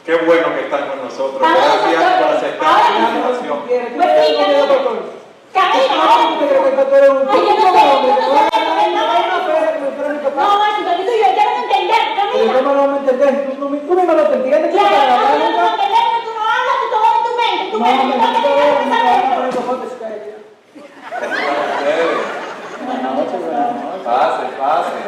Qué bueno que están con nosotros. Gracias por aceptar la invitación. Pase, pase.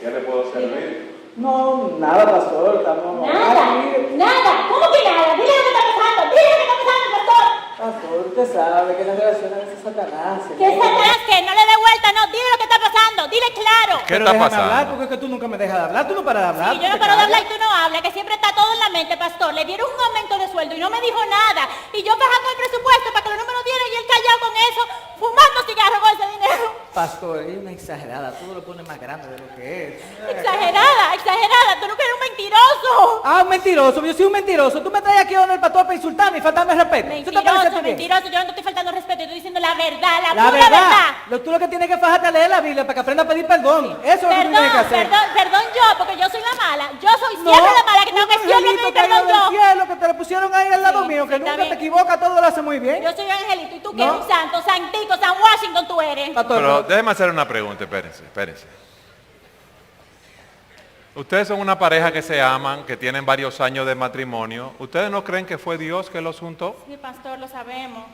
¿Qué le puedo servir? No, nada, pastor, estamos... Nada. ¿Cómo que nada? Dile lo que está pasando. Dile lo que está pasando, pastor. Pastor, usted sabe que las relaciones a veces Satanás... ¿Qué Satanás qué? No le dé vuelta, no. Dile lo que está pasando. Dile claro. ¿Qué Pero está déjame pasando? hablar, porque es que tú nunca me dejas de hablar, tú no paras de hablar. Sí, yo no paro de hablar y tú no hablas, que siempre está todo en la mente, pastor. Le dieron un aumento de sueldo y no me dijo nada. Y yo bajando el presupuesto para que los números dieran y él callado con eso, fumando cigarros con ese dinero. Pastor, es una exagerada, tú lo pones más grande de lo que es. Exagerada, tú no eres un mentiroso. Ah, un mentiroso, yo soy un mentiroso. Tú me traes aquí donde el pastor para insultarme y faltarme el respeto. ¿Tú te parece bien? Mentiroso, yo no te estoy faltando respeto, estoy diciendo la verdad, La pura verdad. Tú lo que tienes que fajarte a leer la Biblia para que aprenda a pedir perdón. Eso es lo que tú tienes que hacer. Perdón yo, porque yo soy la mala. Yo soy siempre la mala, que tengo que siempre pedir perdón yo. Cielo, que te lo pusieron ahí al lado mío, que nunca te equivocas, todo lo hace muy bien. Yo soy un angelito y tú que eres un santo, santico, San Washington tú eres. Pastor, Pero déjeme hacer una pregunta, espérense. Ustedes son una pareja que se aman, que tienen varios años de matrimonio. ¿Ustedes no creen que fue Dios que los juntó? Sí, pastor, lo sabemos.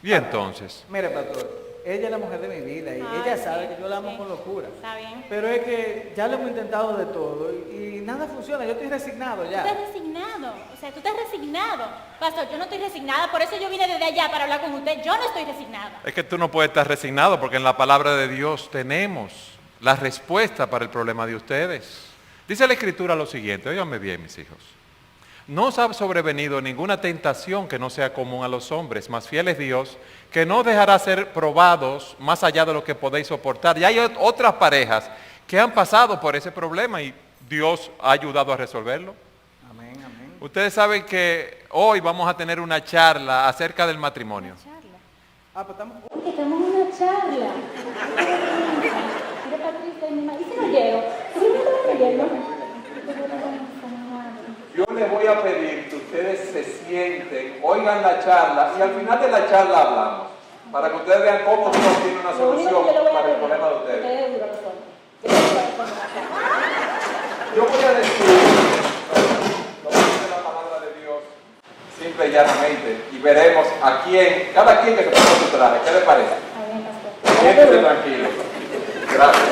Y entonces, mire, pastor, ella es la mujer de mi vida y ella sabe que yo la amo con locura. Está bien. Pero es que ya lo hemos intentado de todo y nada funciona, yo estoy resignado ya. Tú estás resignado, tú estás resignado. Pastor, yo no estoy resignada, por eso yo vine desde allá para hablar con usted. Yo no estoy resignada. es que tú no puedes estar resignado porque en la palabra de Dios tenemos la respuesta para el problema de ustedes. Dice la Escritura lo siguiente, óiganme bien, mis hijos. No os ha sobrevenido ninguna tentación que no sea común a los hombres, más fiel es Dios, que no dejará ser probados más allá de lo que podéis soportar. Y hay otras parejas que han pasado por ese problema y Dios ha ayudado a resolverlo. Amén, amén. Ustedes saben que hoy vamos a tener una charla acerca del matrimonio. Ah, pues estamos... Porque estamos en una charla. Mira, Patricia, mi madre. ¿Y si no llego? ¿Tú crees que no llego? Yo les voy a pedir que ustedes se sienten, oigan la charla y al final de la charla hablamos. Para que ustedes vean cómo Dios tiene una solución para el problema de ustedes. Yo voy a decir lo que dice la palabra de Dios, simple y llanamente, y veremos a quién, cada quien que se ponga su traje. ¿Qué le parece? Siéntese tranquilo. Gracias.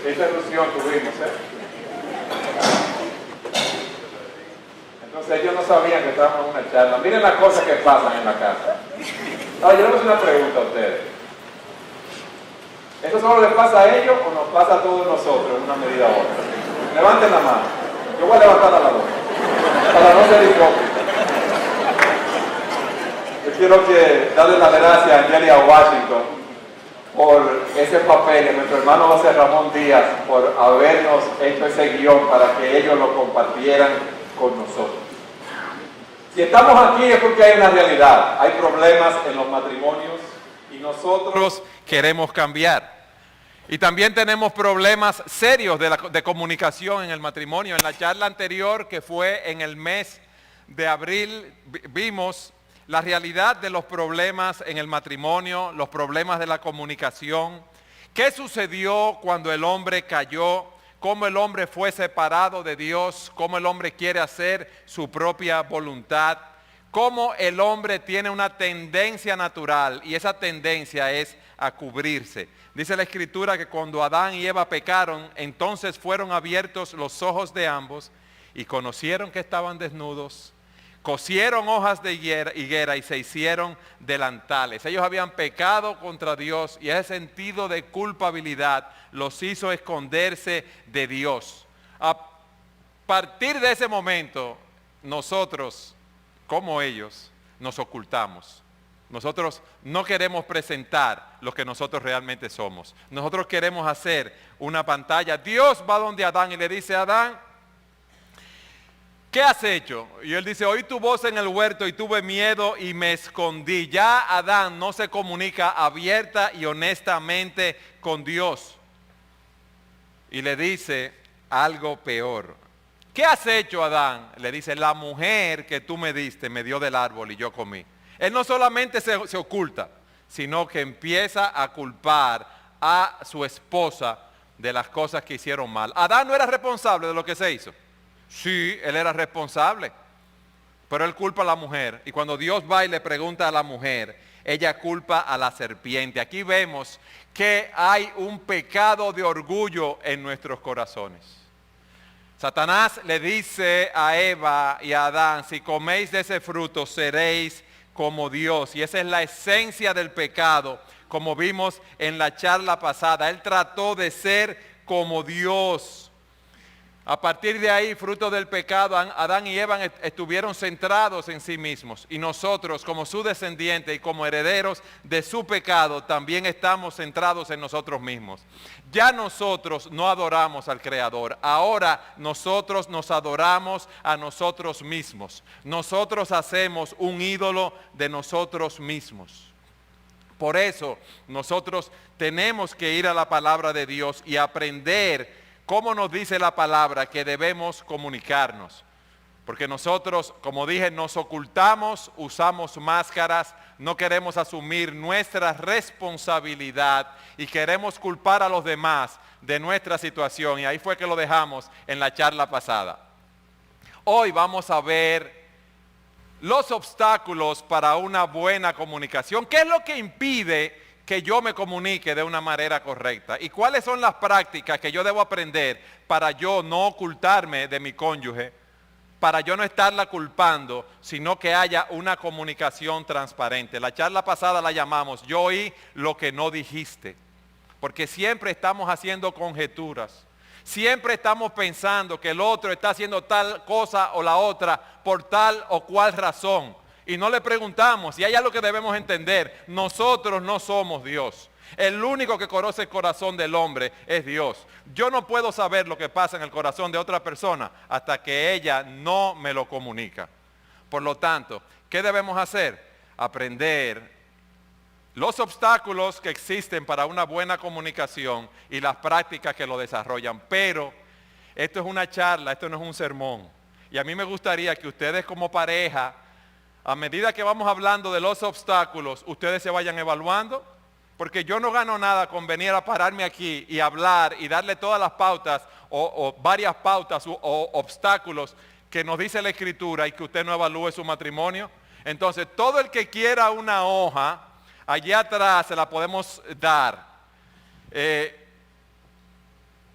Esa ilusión tuvimos, Entonces ellos no sabían que estábamos en una charla. Miren las cosas que pasan en la casa. Ahora, yo les voy a hacer una pregunta a ustedes. ¿Esto solo les pasa a ellos o nos pasa a todos nosotros en una medida u otra? Levanten la mano. Yo voy a levantar a la dos. Para no ser hipócrita. Yo quiero darle las gracias a Angelia Washington por ese papel, y a nuestro hermano José Ramón Díaz por habernos hecho ese guión para que ellos lo compartieran con nosotros. Si estamos aquí es porque hay una realidad, hay problemas en los matrimonios y nosotros Queremos cambiar. Y también tenemos problemas serios de comunicación en el matrimonio. En la charla anterior, que fue en el mes de abril, vimos la realidad de los problemas en el matrimonio, los problemas de la comunicación. ¿Qué sucedió cuando el hombre cayó? ¿Cómo el hombre fue separado de Dios? ¿Cómo el hombre quiere hacer su propia voluntad? ¿Cómo el hombre tiene una tendencia natural? Y esa tendencia es a cubrirse. Dice la Escritura que cuando Adán y Eva pecaron, entonces fueron abiertos los ojos de ambos y conocieron que estaban desnudos. Cosieron hojas de higuera y se hicieron delantales. Ellos habían pecado contra Dios y ese sentido de culpabilidad los hizo esconderse de Dios. A partir de ese momento, nosotros, como ellos, nos ocultamos. Nosotros no queremos presentar lo que nosotros realmente somos. Nosotros queremos hacer una pantalla. Dios va donde Adán y le dice: Adán, ¿qué has hecho? Y él dice, oí tu voz en el huerto y tuve miedo y me escondí. Ya Adán no se comunica abierta y honestamente con Dios. Y le dice algo peor. ¿Qué has hecho, Adán? Le dice, la mujer que tú me diste me dio del árbol y yo comí. Él no solamente se oculta, sino que empieza a culpar a su esposa de las cosas que hicieron mal. Adán no era responsable de lo que se hizo. Sí, él era responsable, pero él culpa a la mujer. Y cuando Dios va y le pregunta a la mujer, ella culpa a la serpiente. Aquí vemos que hay un pecado de orgullo en nuestros corazones. Satanás le dice a Eva y a Adán, si coméis de ese fruto seréis como Dios. Y esa es la esencia del pecado, como vimos en la charla pasada. Él trató de ser como Dios. A partir de ahí, fruto del pecado, Adán y Eva estuvieron centrados en sí mismos. Y nosotros, como su descendiente y como herederos de su pecado, también estamos centrados en nosotros mismos. Ya nosotros no adoramos al Creador. Ahora nosotros nos adoramos a nosotros mismos. Nosotros hacemos un ídolo de nosotros mismos. Por eso nosotros tenemos que ir a la palabra de Dios y aprender cómo nos dice la palabra que debemos comunicarnos. Porque nosotros, como dije, nos ocultamos, usamos máscaras, no queremos asumir nuestra responsabilidad y queremos culpar a los demás de nuestra situación. Y ahí fue que lo dejamos en la charla pasada. Hoy vamos a ver los obstáculos para una buena comunicación. ¿Qué es lo que impide que yo me comunique de una manera correcta? ¿Y cuáles son las prácticas que yo debo aprender para yo no ocultarme de mi cónyuge, para yo no estarla culpando, sino que haya una comunicación transparente? La charla pasada la llamamos, yo oí lo que no dijiste, porque siempre estamos haciendo conjeturas. Siempre estamos pensando que el otro está haciendo tal cosa o la otra por tal o cual razón. Y no le preguntamos, y hay algo que debemos entender, nosotros no somos Dios. El único que conoce el corazón del hombre es Dios. Yo no puedo saber lo que pasa en el corazón de otra persona hasta que ella no me lo comunica. Por lo tanto, ¿qué debemos hacer? Aprender los obstáculos que existen para una buena comunicación y las prácticas que lo desarrollan. Pero esto es una charla, esto no es un sermón. Y a mí me gustaría que ustedes como pareja, a medida que vamos hablando de los obstáculos, ustedes se vayan evaluando, porque yo no gano nada con venir a pararme aquí y hablar y darle todas las pautas o varias pautas o obstáculos que nos dice la Escritura y que usted no evalúe su matrimonio. Entonces, todo el que quiera una hoja, allí atrás se la podemos dar.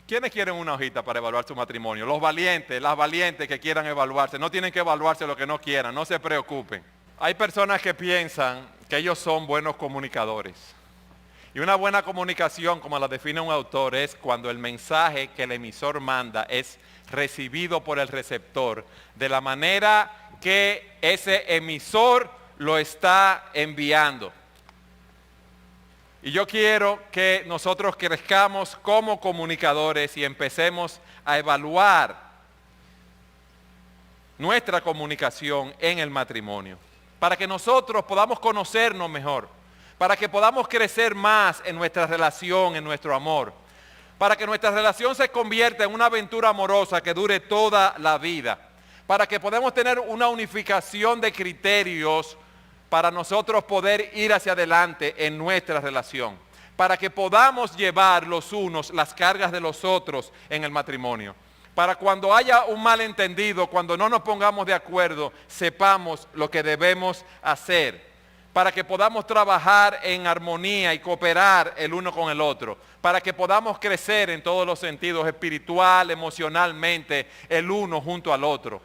¿Quiénes quieren una hojita para evaluar su matrimonio? Los valientes, las valientes que quieran evaluarse. No tienen que evaluarse lo que no quieran, no se preocupen. Hay personas que piensan que ellos son buenos comunicadores. Y una buena comunicación, como la define un autor, es cuando el mensaje que el emisor manda es recibido por el receptor, de la manera que ese emisor lo está enviando. Y yo quiero que nosotros crezcamos como comunicadores y empecemos a evaluar nuestra comunicación en el matrimonio, para que nosotros podamos conocernos mejor, para que podamos crecer más en nuestra relación, en nuestro amor, para que nuestra relación se convierta en una aventura amorosa que dure toda la vida, para que podamos tener una unificación de criterios para nosotros poder ir hacia adelante en nuestra relación, para que podamos llevar los unos las cargas de los otros en el matrimonio, para cuando haya un malentendido, cuando no nos pongamos de acuerdo, sepamos lo que debemos hacer, para que podamos trabajar en armonía y cooperar el uno con el otro, para que podamos crecer en todos los sentidos, espiritual, emocionalmente, el uno junto al otro.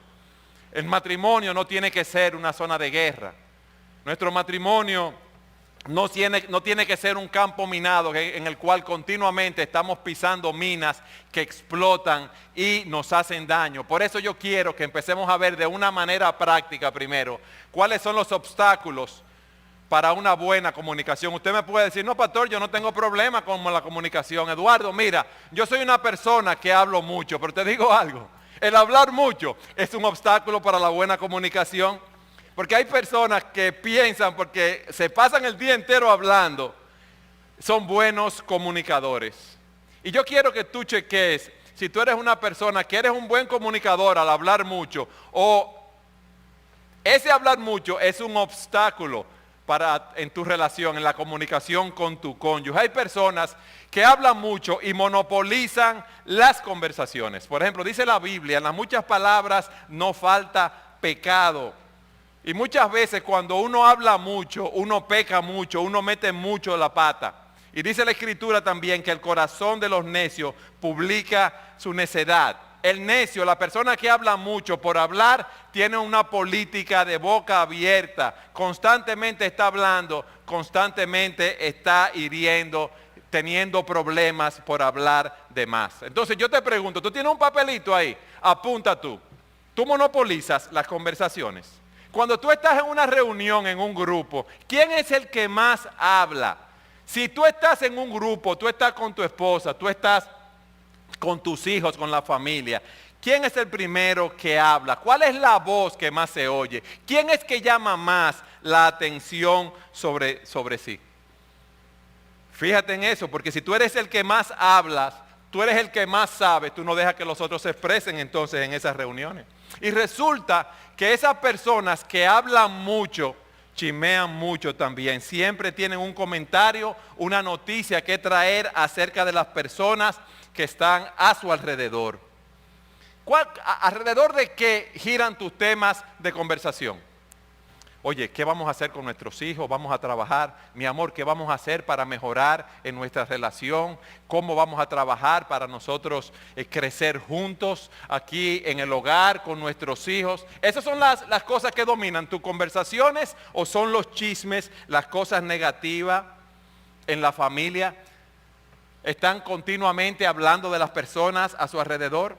El matrimonio no tiene que ser una zona de guerra. Nuestro matrimonio no tiene que ser un campo minado en el cual continuamente estamos pisando minas que explotan y nos hacen daño. Por eso yo quiero que empecemos a ver de una manera práctica primero cuáles son los obstáculos para una buena comunicación. Usted me puede decir, no, pastor, yo no tengo problema con la comunicación. Eduardo, mira, yo soy una persona que hablo mucho, pero te digo algo. El hablar mucho es un obstáculo para la buena comunicación. Porque hay personas que piensan, porque se pasan el día entero hablando, son buenos comunicadores. Y yo quiero que tú cheques si tú eres una persona que eres un buen comunicador al hablar mucho, o ese hablar mucho es un obstáculo en tu relación, en la comunicación con tu cónyuge. Hay personas que hablan mucho y monopolizan las conversaciones. Por ejemplo, dice la Biblia, en las muchas palabras no falta pecado. Y muchas veces cuando uno habla mucho, uno peca mucho, uno mete mucho la pata. Y dice la Escritura también que el corazón de los necios publica su necedad. El necio, la persona que habla mucho por hablar, tiene una política de boca abierta. Constantemente está hablando, constantemente está hiriendo, teniendo problemas por hablar de más. Entonces yo te pregunto, tú tienes un papelito ahí, apunta tú. Tú monopolizas las conversaciones. Cuando tú estás en una reunión, en un grupo, ¿quién es el que más habla? Si tú estás en un grupo, tú estás con tu esposa, tú estás con tus hijos, con la familia, ¿quién es el primero que habla? ¿Cuál es la voz que más se oye? ¿Quién es que llama más la atención sobre sí? Fíjate en eso, porque si tú eres el que más hablas, tú eres el que más sabe, tú no dejas que los otros se expresen entonces en esas reuniones. Y resulta que esas personas que hablan mucho, chismean mucho también, siempre tienen un comentario, una noticia que traer acerca de las personas que están a su alrededor. ¿Alrededor de qué giran tus temas de conversación? Oye, ¿qué vamos a hacer con nuestros hijos? ¿Vamos a trabajar? Mi amor, ¿qué vamos a hacer para mejorar en nuestra relación? ¿Cómo vamos a trabajar para nosotros crecer juntos aquí en el hogar con nuestros hijos? ¿Esas son las cosas que dominan tus conversaciones o son los chismes, las cosas negativas en la familia? ¿Están continuamente hablando de las personas a su alrededor?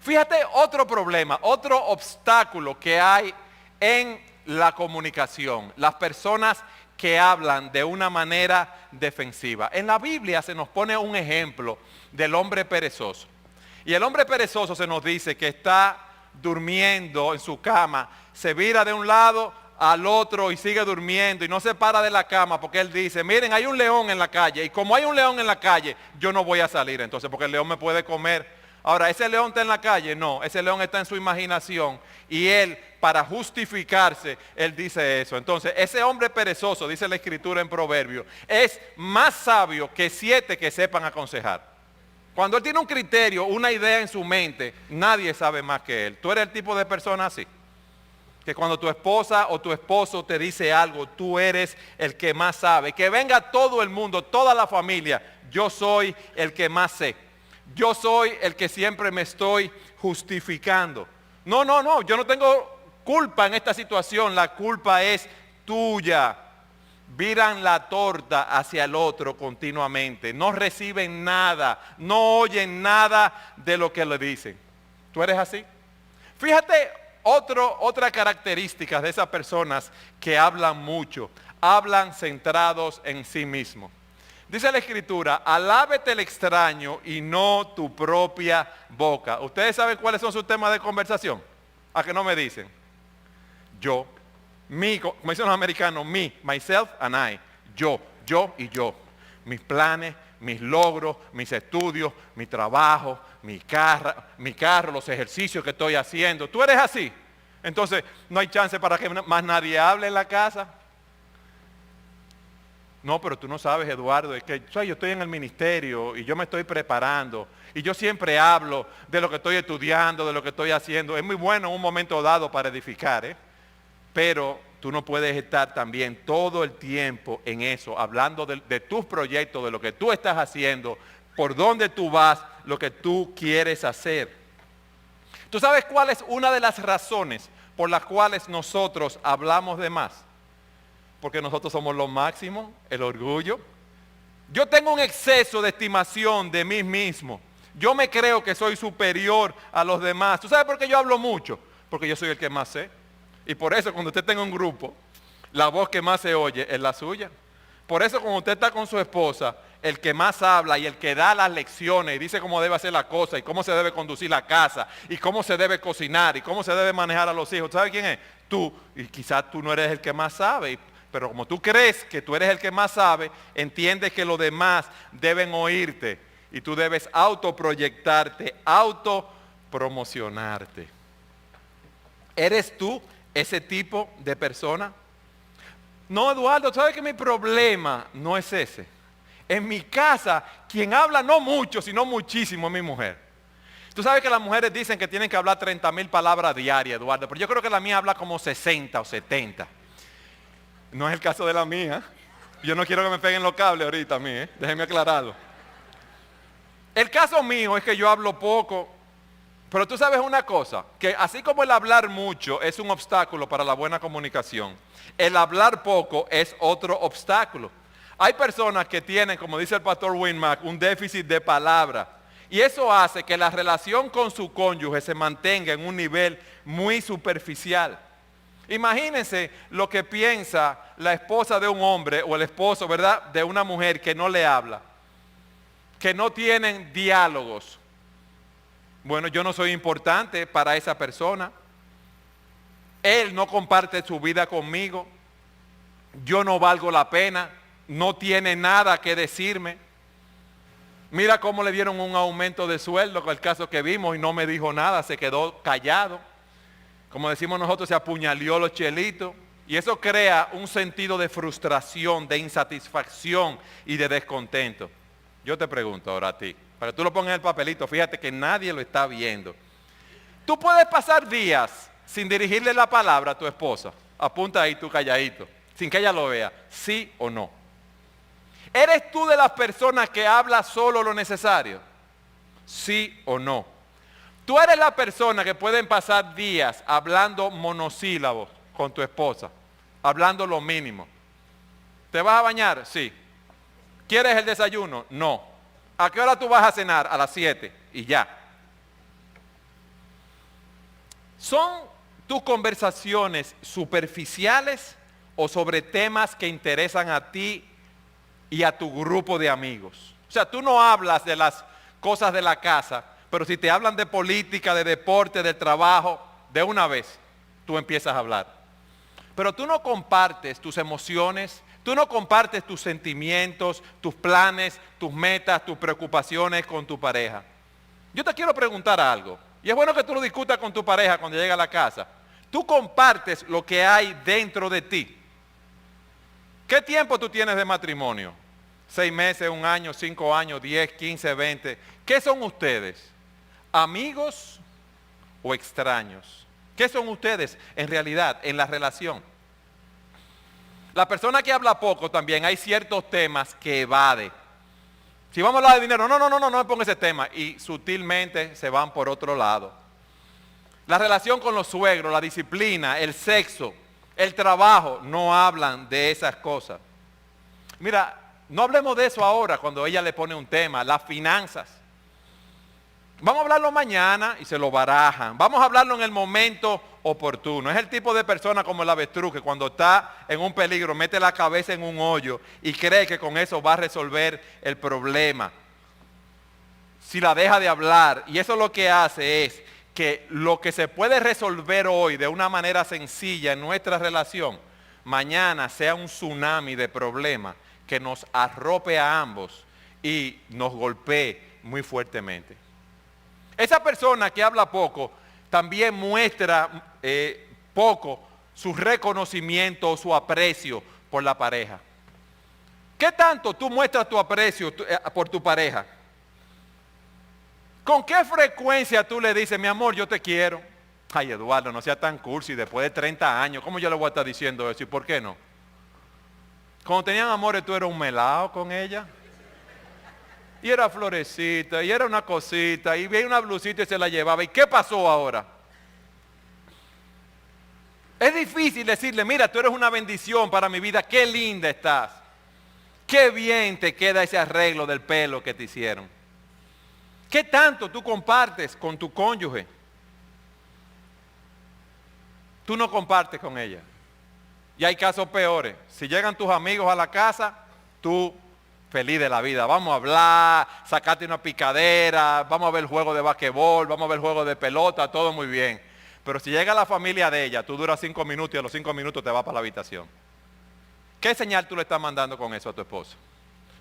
Fíjate otro problema, otro obstáculo que hay en la comunicación. Las personas que hablan de una manera defensiva. En la Biblia se nos pone un ejemplo del hombre perezoso. Y el hombre perezoso se nos dice que está durmiendo en su cama, se vira de un lado al otro y sigue durmiendo y no se para de la cama porque él dice, miren, hay un león en la calle y como hay un león en la calle, yo no voy a salir entonces porque el león me puede comer. Ahora, ¿ese león está en la calle? No, ese león está en su imaginación y él, para justificarse, él dice eso. Entonces, ese hombre perezoso, dice la Escritura en Proverbios, es más sabio que 7 que sepan aconsejar. Cuando él tiene un criterio, una idea en su mente, nadie sabe más que él. ¿Tú eres el tipo de persona así? Que cuando tu esposa o tu esposo te dice algo, tú eres el que más sabe. Que venga todo el mundo, toda la familia, yo soy el que más sé. Yo soy el que siempre me estoy justificando. No, yo no tengo culpa en esta situación, la culpa es tuya. Viran la torta hacia el otro continuamente, no reciben nada, no oyen nada de lo que le dicen. ¿Tú eres así? Fíjate otra característica de esas personas que hablan mucho, hablan centrados en sí mismos. Dice la Escritura, alábete el extraño y no tu propia boca. ¿Ustedes saben cuáles son sus temas de conversación? ¿A qué no me dicen? Yo, me, como dicen los americanos, me, myself and I. Yo y yo. Mis planes, mis logros, mis estudios, mi trabajo, mi carro, los ejercicios que estoy haciendo. ¿Tú eres así? Entonces, no hay chance para que más nadie hable en la casa. No, pero tú no sabes, Eduardo, es que yo estoy en el ministerio y yo me estoy preparando y yo siempre hablo de lo que estoy estudiando, de lo que estoy haciendo. Es muy bueno en un momento dado para edificar, pero tú no puedes estar también todo el tiempo en eso, hablando de tus proyectos, de lo que tú estás haciendo, por dónde tú vas, lo que tú quieres hacer. ¿Tú sabes cuál es una de las razones por las cuales nosotros hablamos de más? Porque nosotros somos lo máximo, el orgullo. Yo tengo un exceso de estimación de mí mismo. Yo me creo que soy superior a los demás. ¿Tú sabes por qué yo hablo mucho? Porque yo soy el que más sé. Y por eso cuando usted tenga un grupo, la voz que más se oye es la suya. Por eso cuando usted está con su esposa, el que más habla y el que da las lecciones y dice cómo debe hacer la cosa y cómo se debe conducir la casa y cómo se debe cocinar y cómo se debe manejar a los hijos, ¿sabes quién es? Tú. Y quizás tú no eres el que más sabe, pero como tú crees que tú eres el que más sabe, entiendes que los demás deben oírte y tú debes autoproyectarte, autopromocionarte. ¿Eres tú ese tipo de persona? No, Eduardo, ¿sabes que mi problema no es ese? En mi casa, quien habla no mucho, sino muchísimo es mi mujer. Tú sabes que las mujeres dicen que tienen que hablar 30,000 palabras diarias, Eduardo, pero yo creo que la mía habla como 60 o 70. No es el caso de la mía. Yo no quiero que me peguen los cables ahorita a mí, déjenme aclararlo. El caso mío es que yo hablo poco, pero tú sabes una cosa, que así como el hablar mucho es un obstáculo para la buena comunicación, el hablar poco es otro obstáculo. Hay personas que tienen, como dice el pastor Winmack, un déficit de palabra. Y eso hace que la relación con su cónyuge se mantenga en un nivel muy superficial. Imagínense lo que piensa la esposa de un hombre o el esposo, ¿verdad?, de una mujer que no le habla, que no tienen diálogos. Bueno, yo no soy importante para esa persona. Él no comparte su vida conmigo. Yo no valgo la pena. No tiene nada que decirme. Mira cómo le dieron un aumento de sueldo, con el caso que vimos, y no me dijo nada, se quedó callado. Como decimos nosotros, se apuñaleó los chelitos. Y eso crea un sentido de frustración, de insatisfacción y de descontento. Yo te pregunto ahora a ti, para que tú lo pongas en el papelito, fíjate que nadie lo está viendo. Tú puedes pasar días sin dirigirle la palabra a tu esposa. Apunta ahí tú calladito, sin que ella lo vea, ¿sí o no? ¿Eres tú de las personas que habla solo lo necesario? ¿Sí o no? Tú eres la persona que pueden pasar días hablando monosílabos con tu esposa, hablando lo mínimo. ¿Te vas a bañar? Sí. ¿Quieres el desayuno? No. ¿A qué hora tú vas a cenar? A las 7 y ya. ¿Son tus conversaciones superficiales o sobre temas que interesan a ti y a tu grupo de amigos? O sea, tú no hablas de las cosas de la casa, pero si te hablan de política, de deporte, de trabajo, de una vez tú empiezas a hablar. Pero tú no compartes tus emociones, tú no compartes tus sentimientos, tus planes, tus metas, tus preocupaciones con tu pareja. Yo te quiero preguntar algo, y es bueno que tú lo discutas con tu pareja cuando llegue a la casa. Tú compartes lo que hay dentro de ti. ¿Qué tiempo tú tienes de matrimonio? 6 meses, 1 año, 5 años, 10, 15, 20. ¿Qué son ustedes? ¿Amigos o extraños? ¿Qué son ustedes en realidad en la relación? La persona que habla poco también hay ciertos temas que evade. Si vamos a hablar de dinero, no me ponga ese tema. Y sutilmente se van por otro lado. La relación con los suegros, la disciplina, el sexo, el trabajo, no hablan de esas cosas. Mira, no hablemos de eso ahora cuando ella le pone un tema, las finanzas. Vamos a hablarlo mañana y se lo barajan. Vamos a hablarlo en el momento oportuno. Es el tipo de persona como el avestruz que cuando está en un peligro mete la cabeza en un hoyo y cree que con eso va a resolver el problema. Si la deja de hablar, y eso lo que hace es que lo que se puede resolver hoy de una manera sencilla en nuestra relación, mañana sea un tsunami de problemas que nos arrope a ambos y nos golpee muy fuertemente. Esa persona que habla poco también muestra poco su reconocimiento o su aprecio por la pareja. ¿Qué tanto tú muestras tu aprecio por tu pareja? ¿Con qué frecuencia tú le dices, mi amor, yo te quiero? Ay, Eduardo, no seas tan cursi, después de 30 años, ¿cómo yo le voy a estar diciendo eso? ¿Y por qué no? Cuando tenían amores, tú eras un melao con ella. Y era florecita, y era una cosita, y veía una blusita y se la llevaba. ¿Y qué pasó ahora? Es difícil decirle, mira, tú eres una bendición para mi vida, qué linda estás. Qué bien te queda ese arreglo del pelo que te hicieron. ¿Qué tanto tú compartes con tu cónyuge? Tú no compartes con ella. Y hay casos peores. Si llegan tus amigos a la casa, tú feliz de la vida. Vamos a hablar, sacarte una picadera, vamos a ver el juego de basquetbol, vamos a ver el juego de pelota, todo muy bien. Pero si llega la familia de ella, tú duras 5 minutos y a los 5 minutos te vas para la habitación. ¿Qué señal tú le estás mandando con eso a tu esposo?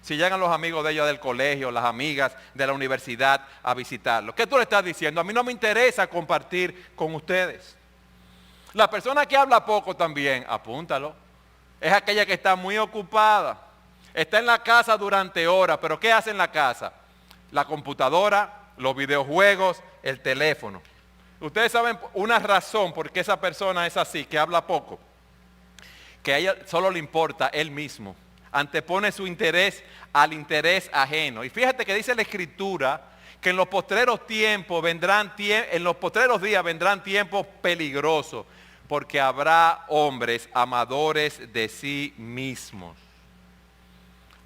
Si llegan los amigos de ella del colegio, las amigas de la universidad a visitarlo, ¿qué tú le estás diciendo? A mí no me interesa compartir con ustedes. La persona que habla poco también, apúntalo, es aquella que está muy ocupada. Está en la casa durante horas, pero ¿qué hace en la casa? La computadora, los videojuegos, el teléfono. Ustedes saben una razón por qué esa persona es así, que habla poco. Que a ella solo le importa él mismo. Antepone su interés al interés ajeno. Y fíjate que dice la Escritura que en los postreros días vendrán tiempos peligrosos, porque habrá hombres amadores de sí mismos.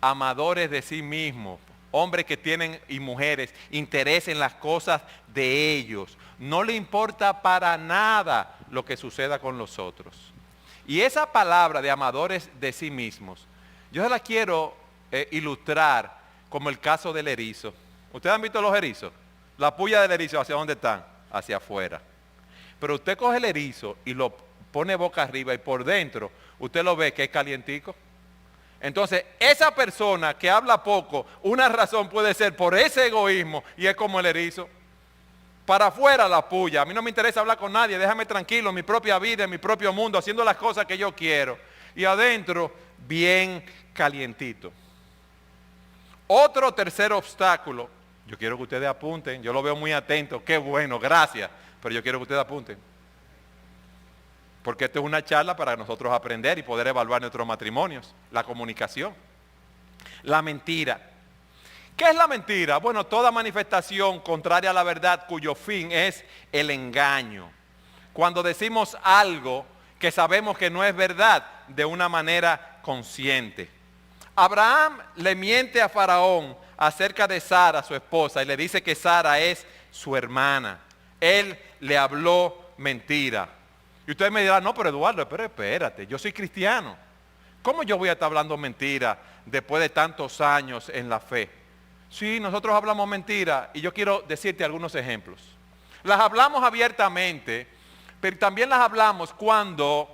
Amadores de sí mismos. Hombres que tienen, y mujeres, interés en las cosas de ellos. No le importa para nada lo que suceda con los otros. Y esa palabra de amadores de sí mismos, yo se la quiero ilustrar como el caso del erizo. ¿Ustedes han visto los erizos? La puya del erizo, ¿hacia dónde están? Hacia afuera. Pero usted coge el erizo y lo pone boca arriba y por dentro, usted lo ve que es calientico. Entonces, esa persona que habla poco, una razón puede ser por ese egoísmo y es como el erizo. Para afuera la puya, a mí no me interesa hablar con nadie, déjame tranquilo en mi propia vida, en mi propio mundo, haciendo las cosas que yo quiero. Y adentro, bien calientito. Otro tercer obstáculo, yo quiero que ustedes apunten, yo lo veo muy atento, qué bueno, gracias, pero yo quiero que ustedes apunten. Porque esto es una charla para nosotros aprender y poder evaluar nuestros matrimonios, la comunicación. La mentira. ¿Qué es la mentira? Bueno, toda manifestación contraria a la verdad cuyo fin es el engaño. Cuando decimos algo que sabemos que no es verdad de una manera consciente. Abraham le miente a Faraón acerca de Sara, su esposa, y le dice que Sara es su hermana. Él le habló mentira. Y ustedes me dirán, no, pero Eduardo, pero espérate, yo soy cristiano. ¿Cómo yo voy a estar hablando mentira después de tantos años en la fe? Sí, nosotros hablamos mentira y yo quiero decirte algunos ejemplos. Las hablamos abiertamente, pero también las hablamos cuando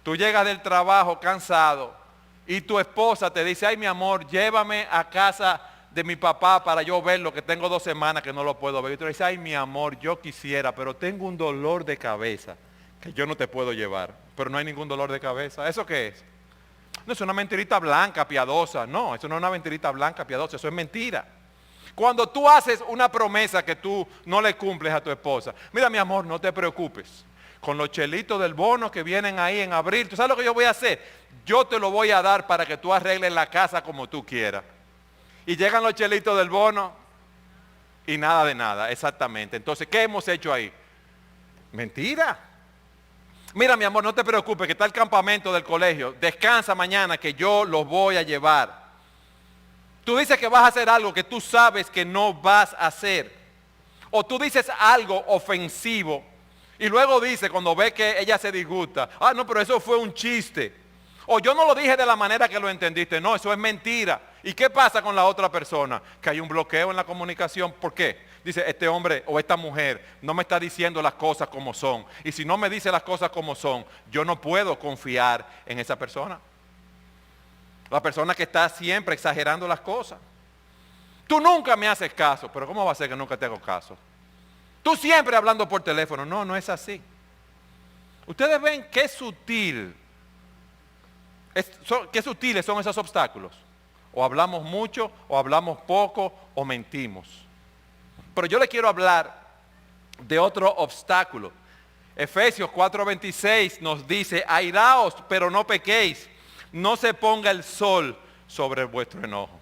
tú llegas del trabajo cansado y tu esposa te dice, ay mi amor, llévame a casa de mi papá para yo verlo, que tengo 2 semanas que no lo puedo ver. Y tú le dices, ay mi amor, yo quisiera, pero tengo un dolor de cabeza que yo no te puedo llevar. Pero no hay ningún dolor de cabeza. ¿Eso qué es? No es una mentirita blanca, piadosa. No, eso no es una mentirita blanca, piadosa. Eso es mentira. Cuando tú haces una promesa que tú no le cumples a tu esposa. Mira, mi amor, no te preocupes. Con los chelitos del bono que vienen ahí en abril, ¿tú sabes lo que yo voy a hacer? Yo te lo voy a dar para que tú arregles la casa como tú quieras. Y llegan los chelitos del bono y nada de nada, exactamente. Entonces, ¿qué hemos hecho ahí? Mentira. Mira, mi amor, no te preocupes, que está el campamento del colegio. Descansa mañana que yo los voy a llevar. Tú dices que vas a hacer algo que tú sabes que no vas a hacer. O tú dices algo ofensivo y luego dices, cuando ves que ella se disgusta, ah, no, pero eso fue un chiste. O yo no lo dije de la manera que lo entendiste. No, eso es mentira. ¿Y qué pasa con la otra persona? Que hay un bloqueo en la comunicación. ¿Por qué? Dice, este hombre o esta mujer no me está diciendo las cosas como son. Y si no me dice las cosas como son, yo no puedo confiar en esa persona. La persona que está siempre exagerando las cosas. Tú nunca me haces caso. Pero ¿cómo va a ser que nunca te hago caso? Tú siempre hablando por teléfono. No, no es así. Ustedes ven qué sutil. Qué sutiles son esos obstáculos. O hablamos mucho, o hablamos poco, o mentimos. Pero yo le quiero hablar de otro obstáculo. Efesios 4:26 nos dice, airaos, pero no pequéis. No se ponga el sol sobre vuestro enojo.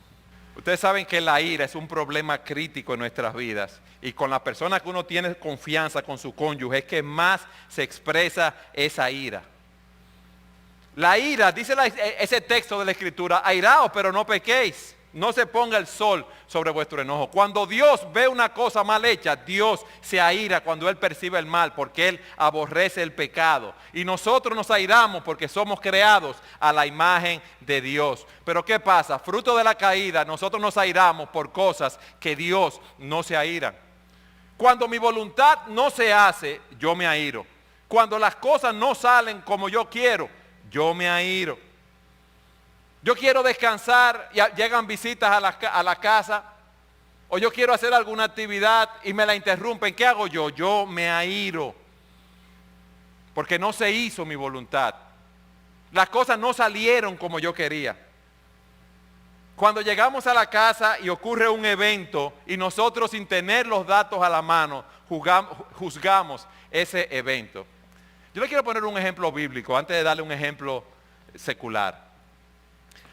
Ustedes saben que la ira es un problema crítico en nuestras vidas. Y con la persona que uno tiene confianza, con su cónyuge, es que más se expresa esa ira. La ira, dice ese texto de la Escritura, airaos, pero no pequéis. No se ponga el sol sobre vuestro enojo. Cuando Dios ve una cosa mal hecha, Dios se aira cuando Él percibe el mal, porque Él aborrece el pecado. Y nosotros nos airamos porque somos creados a la imagen de Dios. Pero ¿qué pasa? Fruto de la caída, nosotros nos airamos por cosas que Dios no se aira. Cuando mi voluntad no se hace, yo me airo. Cuando las cosas no salen como yo quiero, yo me airo. Yo quiero descansar y llegan visitas a la casa, o yo quiero hacer alguna actividad y me la interrumpen. ¿Qué hago yo? Yo me airo, porque no se hizo mi voluntad. Las cosas no salieron como yo quería. Cuando llegamos a la casa y ocurre un evento y nosotros sin tener los datos a la mano juzgamos ese evento. Yo le quiero poner un ejemplo bíblico antes de darle un ejemplo secular.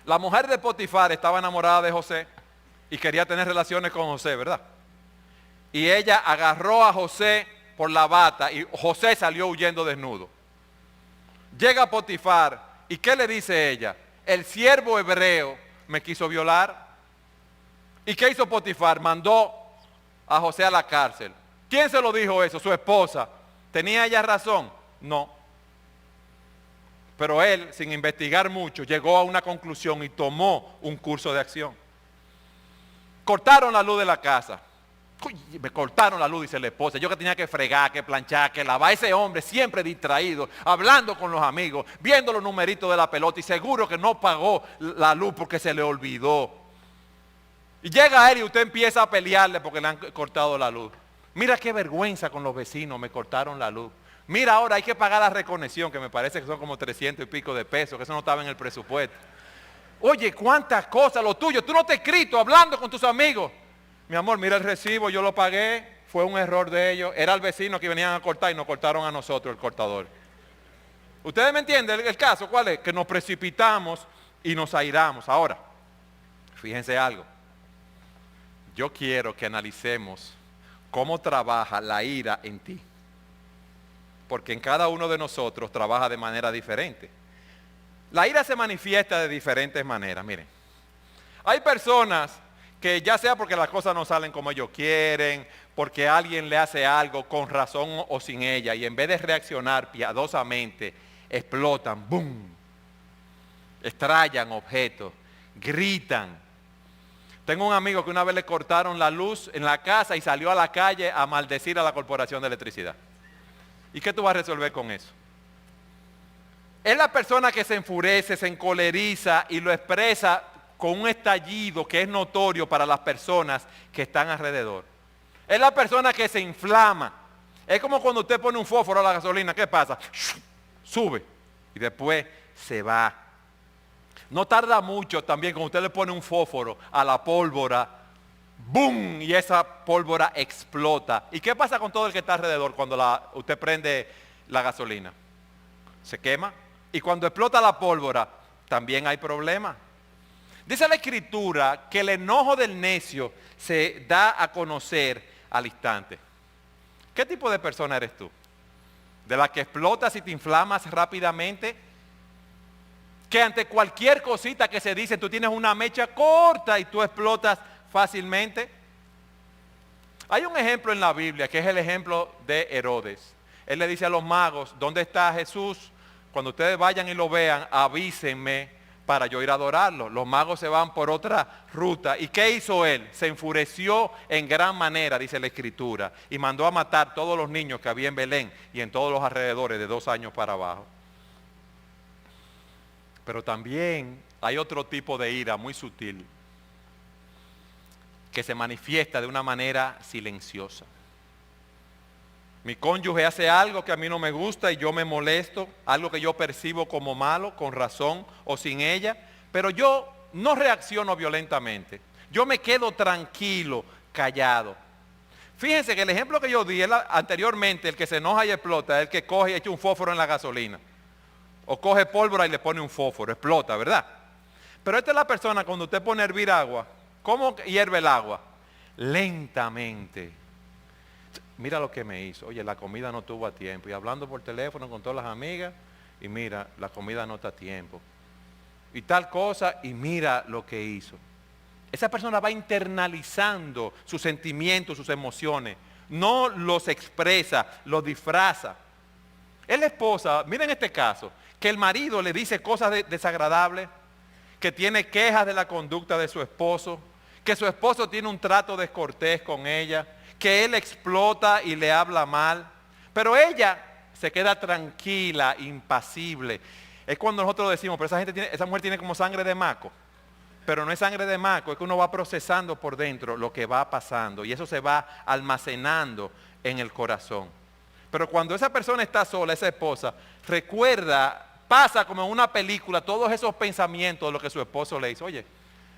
La mujer de Potifar estaba enamorada de José y quería tener relaciones con José, ¿verdad? Y ella agarró a José por la bata y José salió huyendo desnudo. Llega Potifar y ¿qué le dice ella? El siervo hebreo me quiso violar. ¿Y qué hizo Potifar? Mandó a José a la cárcel. ¿Quién se lo dijo eso? Su esposa. ¿Tenía ella razón? No. Pero él, sin investigar mucho, llegó a una conclusión y tomó un curso de acción. Cortaron la luz de la casa. Uy, me cortaron la luz, dice la esposa. Yo que tenía que fregar, que planchar, que lavar. Ese hombre siempre distraído, hablando con los amigos, viendo los numeritos de la pelota y seguro que no pagó la luz porque se le olvidó. Y llega él y usted empieza a pelearle porque le han cortado la luz. Mira qué vergüenza con los vecinos, me cortaron la luz. Mira, ahora hay que pagar la reconexión, que me parece que son como 300 y pico de pesos, que eso no estaba en el presupuesto. Oye, cuántas cosas, lo tuyo, tú no te has escrito hablando con tus amigos. Mi amor, mira el recibo, yo lo pagué, fue un error de ellos. Era el vecino que venían a cortar y nos cortaron a nosotros el cortador. ¿Ustedes me entienden el caso? ¿Cuál es? Que nos precipitamos y nos airamos. Ahora, fíjense algo. Yo quiero que analicemos cómo trabaja la ira en ti. Porque en cada uno de nosotros trabaja de manera diferente. La ira se manifiesta de diferentes maneras, miren. Hay personas que ya sea porque las cosas no salen como ellos quieren, porque alguien le hace algo con razón o sin ella, y en vez de reaccionar piadosamente, explotan, ¡boom! Estrellan objetos, gritan. Tengo un amigo que una vez le cortaron la luz en la casa y salió a la calle a maldecir a la Corporación de Electricidad. ¿Y qué tú vas a resolver con eso? Es la persona que se enfurece, se encoleriza y lo expresa con un estallido que es notorio para las personas que están alrededor. Es la persona que se inflama. Es como cuando usted pone un fósforo a la gasolina, ¿qué pasa? Sube y después se va. No tarda mucho también cuando usted le pone un fósforo a la pólvora, ¡boom! Y esa pólvora explota. ¿Y qué pasa con todo el que está alrededor cuando usted prende la gasolina? Se quema. Y cuando explota la pólvora, también hay problemas. Dice la Escritura que el enojo del necio se da a conocer al instante. ¿Qué tipo de persona eres tú? ¿De la que explotas y te inflamas rápidamente? Que ante cualquier cosita que se dice, tú tienes una mecha corta y tú explotas fácilmente. Hay un ejemplo en la Biblia que es el ejemplo de Herodes. Él le dice a los magos, ¿dónde está Jesús? Cuando ustedes vayan y lo vean, avísenme para yo ir a adorarlo. Los magos se van por otra ruta. ¿Y qué hizo él? Se enfureció en gran manera, dice la Escritura, y mandó a matar todos los niños que había en Belén y en todos los alrededores de 2 años para abajo. Pero también hay otro tipo de ira muy sutil que se manifiesta de una manera silenciosa. Mi cónyuge hace algo que a mí no me gusta y yo me molesto, algo que yo percibo como malo, con razón o sin ella, pero yo no reacciono violentamente. Yo me quedo tranquilo, callado. Fíjense que el ejemplo que yo di anteriormente, el que se enoja y explota, es el que coge y echa un fósforo en la gasolina. O coge pólvora y le pone un fósforo, explota, ¿verdad? Pero esta es la persona cuando usted pone a hervir agua. ¿Cómo hierve el agua? Lentamente. Mira lo que me hizo. Oye, la comida no tuvo a tiempo. Y hablando por teléfono con todas las amigas, y mira, la comida no está a tiempo. Y tal cosa, y mira lo que hizo. Esa persona va internalizando sus sentimientos, sus emociones. No los expresa, los disfraza. Es la esposa, miren este caso, que el marido le dice cosas desagradables, que tiene quejas de la conducta de su esposo, que su esposo tiene un trato descortés con ella, que él explota y le habla mal, pero ella se queda tranquila, impasible. Es cuando nosotros decimos, pero esa mujer tiene como sangre de maco. Pero no es sangre de maco, es que uno va procesando por dentro lo que va pasando y eso se va almacenando en el corazón. Pero cuando esa persona está sola, esa esposa, recuerda, pasa como en una película todos esos pensamientos de lo que su esposo le hizo. Oye,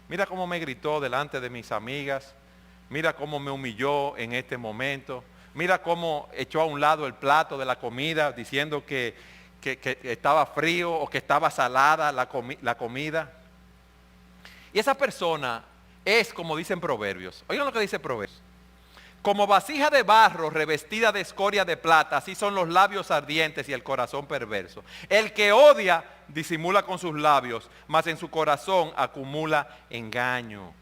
mira cómo me gritó delante de mis amigas, mira cómo me humilló en este momento, mira cómo echó a un lado el plato de la comida diciendo que estaba frío o que estaba salada la comida. Y esa persona es como dicen Proverbios. Oigan lo que dice Proverbios. Como vasija de barro revestida de escoria de plata, así son los labios ardientes y el corazón perverso. El que odia disimula con sus labios, mas en su corazón acumula engaño.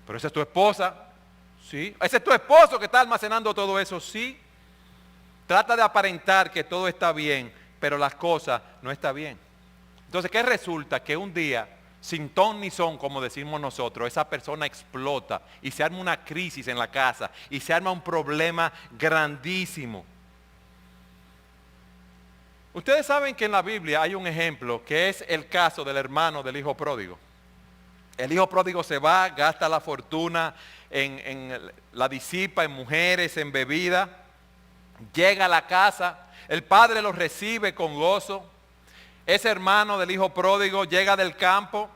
Pero esa es tu esposa, ¿sí? Ese es tu esposo que está almacenando todo eso, ¿sí? Trata de aparentar que todo está bien, pero las cosas no están bien. Entonces, ¿qué resulta? Que un día, sin ton ni son, como decimos nosotros, esa persona explota y se arma una crisis en la casa y se arma un problema grandísimo. Ustedes saben que en la Biblia hay un ejemplo que es el caso del hermano del hijo pródigo. El hijo pródigo se va, gasta la fortuna, la disipa en mujeres, en bebida, llega a la casa, el padre lo recibe con gozo. Ese hermano del hijo pródigo llega del campo,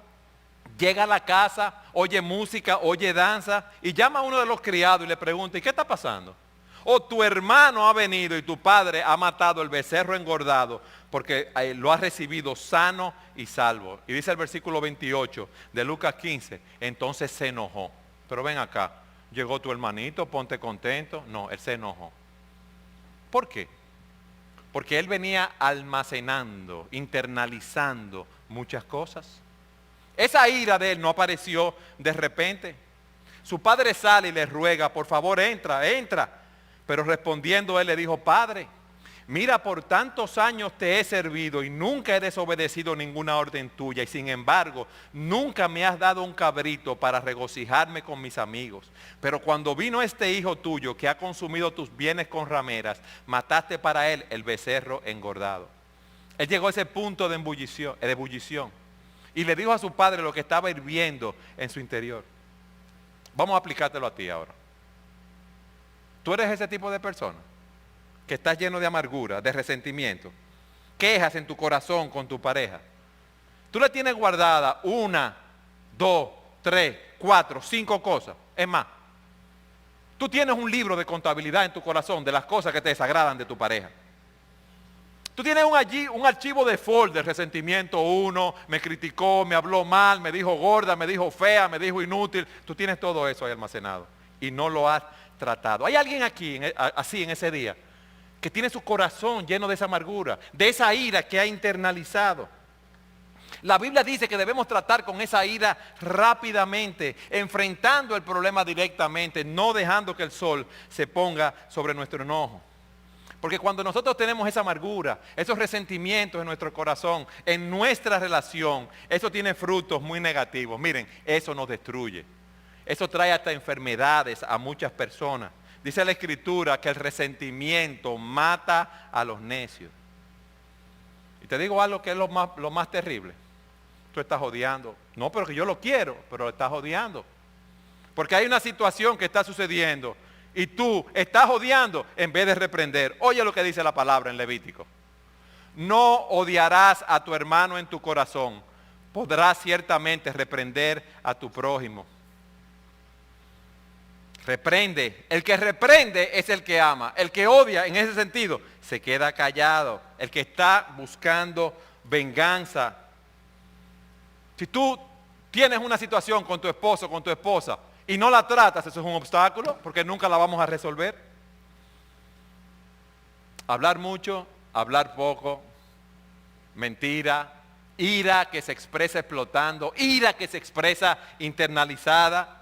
llega a la casa, oye música, oye danza y llama a uno de los criados y le pregunta, ¿y qué está pasando? O tu hermano ha venido y tu padre ha matado el becerro engordado porque lo ha recibido sano y salvo. Y dice el versículo 28 de Lucas 15, entonces se enojó. Pero ven acá, llegó tu hermanito, ponte contento. No, él se enojó. ¿Por qué? Porque él venía almacenando, internalizando muchas cosas. Esa ira de él no apareció de repente. Su padre sale y le ruega, por favor entra, entra. Pero respondiendo él le dijo, Padre, mira, por tantos años te he servido y nunca he desobedecido ninguna orden tuya. Y sin embargo, nunca me has dado un cabrito para regocijarme con mis amigos. Pero cuando vino este hijo tuyo que ha consumido tus bienes con rameras, mataste para él el becerro engordado. Él llegó a ese punto de ebullición y le dijo a su padre lo que estaba hirviendo en su interior. Vamos a aplicártelo a ti ahora. Tú eres ese tipo de persona que estás lleno de amargura, de resentimiento, quejas en tu corazón con tu pareja. Tú le tienes guardada 1, 2, 3, 4, 5 cosas. Es más, tú tienes un libro de contabilidad en tu corazón de las cosas que te desagradan de tu pareja. Tú tienes un archivo de folder, resentimiento 1, me criticó, me habló mal, me dijo gorda, me dijo fea, me dijo inútil. Tú tienes todo eso ahí almacenado y no lo has tratado. ¿Hay alguien aquí, así en ese día, que tiene su corazón lleno de esa amargura, de esa ira que ha internalizado? La Biblia dice que debemos tratar con esa ira rápidamente, enfrentando el problema directamente, no dejando que el sol se ponga sobre nuestro enojo. Porque cuando nosotros tenemos esa amargura, esos resentimientos en nuestro corazón, en nuestra relación, eso tiene frutos muy negativos. Miren, eso nos destruye. Eso trae hasta enfermedades a muchas personas. Dice la Escritura que el resentimiento mata a los necios. Y te digo algo que es lo más terrible. Tú estás odiando. No, pero que yo lo quiero, pero lo estás odiando. Porque hay una situación que está sucediendo y tú estás odiando en vez de reprender. Oye lo que dice la palabra en Levítico. No odiarás a tu hermano en tu corazón. Podrás ciertamente reprender a tu prójimo. Reprende. El que reprende es el que ama. El que odia, en ese sentido, se queda callado. El que está buscando venganza. Si tú tienes una situación con tu esposo, con tu esposa, y no la tratas, eso es un obstáculo, porque nunca la vamos a resolver. Hablar mucho, hablar poco, mentira, ira que se expresa explotando, ira que se expresa internalizada.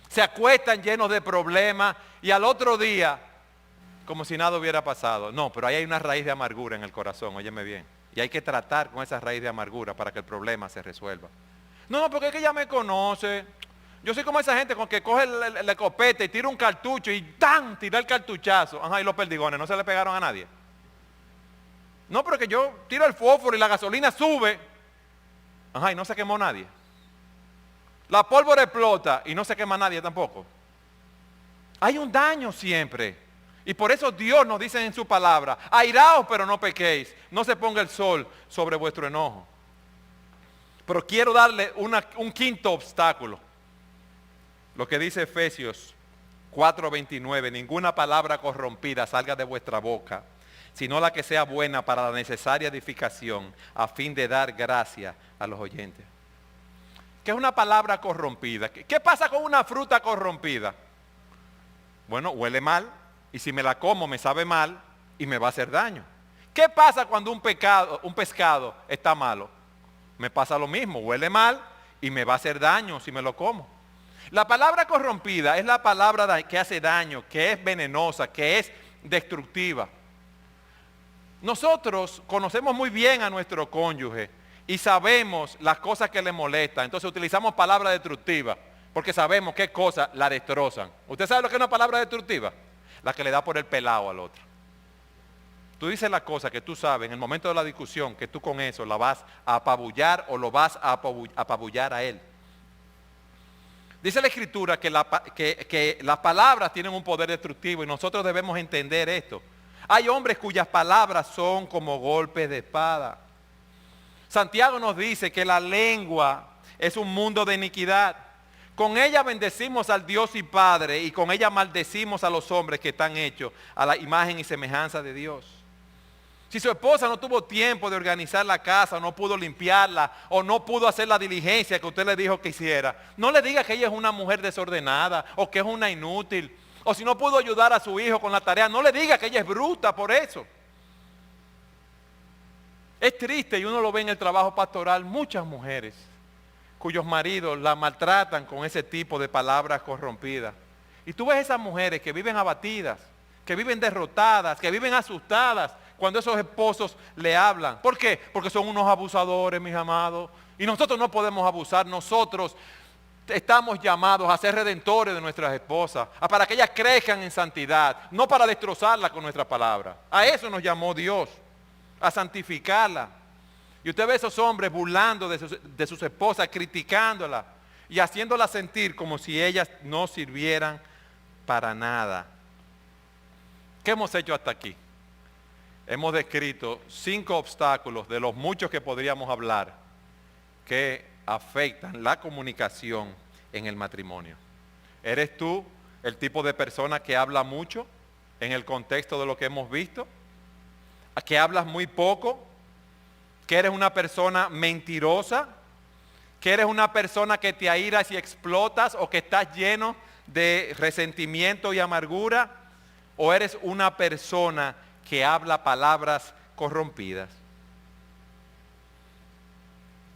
Se acuestan llenos de problemas y al otro día, como si nada hubiera pasado. No, pero ahí hay una raíz de amargura en el corazón, óyeme bien. Y hay que tratar con esa raíz de amargura para que el problema se resuelva. No, porque es que ella me conoce. Yo soy como esa gente con que coge el escopeta y tira un cartucho y ¡tan! Tira el cartuchazo. Ajá, y los perdigones no se le pegaron a nadie. No, pero que yo tiro el fósforo y la gasolina sube. Ajá, y no se quemó nadie. La pólvora explota y no se quema nadie tampoco. Hay un daño siempre. Y por eso Dios nos dice en su palabra, airaos pero no pequéis, no se ponga el sol sobre vuestro enojo. Pero quiero darle un quinto obstáculo. Lo que dice Efesios 4:29, ninguna palabra corrompida salga de vuestra boca, sino la que sea buena para la necesaria edificación, a fin de dar gracia a los oyentes. ¿Qué es una palabra corrompida? ¿Qué pasa con una fruta corrompida? Bueno, huele mal, y si me la como me sabe mal y me va a hacer daño. ¿Qué pasa cuando un pescado está malo? Me pasa lo mismo, huele mal y me va a hacer daño si me lo como. La palabra corrompida es la palabra que hace daño, que es venenosa, que es destructiva. Nosotros conocemos muy bien a nuestro cónyuge y sabemos las cosas que le molestan. Entonces utilizamos palabras destructivas porque sabemos qué cosas la destrozan. ¿Usted sabe lo que es una palabra destructiva? La que le da por el pelado al otro. Tú dices la cosa que tú sabes en el momento de la discusión que tú con eso la vas a apabullar o lo vas a apabullar a él. Dice la Escritura que las palabras tienen un poder destructivo y nosotros debemos entender esto. Hay hombres cuyas palabras son como golpes de espada. Santiago nos dice que la lengua es un mundo de iniquidad. Con ella bendecimos al Dios y Padre y con ella maldecimos a los hombres que están hechos a la imagen y semejanza de Dios. Si su esposa no tuvo tiempo de organizar la casa, o no pudo limpiarla, o no pudo hacer la diligencia que usted le dijo que hiciera, no le diga que ella es una mujer desordenada, o que es una inútil, o si no pudo ayudar a su hijo con la tarea, no le diga que ella es bruta por eso. Es triste y uno lo ve en el trabajo pastoral, muchas mujeres cuyos maridos la maltratan con ese tipo de palabras corrompidas. Y tú ves esas mujeres que viven abatidas, que viven derrotadas, que viven asustadas cuando esos esposos le hablan. ¿Por qué? Porque son unos abusadores, mis amados. Y nosotros no podemos abusar. Nosotros estamos llamados a ser redentores de nuestras esposas, para que ellas crezcan en santidad, no para destrozarlas con nuestra palabra. A eso nos llamó Dios, a santificarla. Y usted ve a esos hombres burlando de sus esposas, criticándolas y haciéndolas sentir como si ellas no sirvieran para nada. ¿Qué hemos hecho hasta aquí? Hemos descrito 5 obstáculos de los muchos que podríamos hablar que afectan la comunicación en el matrimonio. ¿Eres tú el tipo de persona que habla mucho en el contexto de lo que hemos visto? ¿A que hablas muy poco? ¿Que eres una persona mentirosa? ¿Que eres una persona que te airas y explotas o que estás lleno de resentimiento y amargura? ¿O eres una persona que habla palabras corrompidas?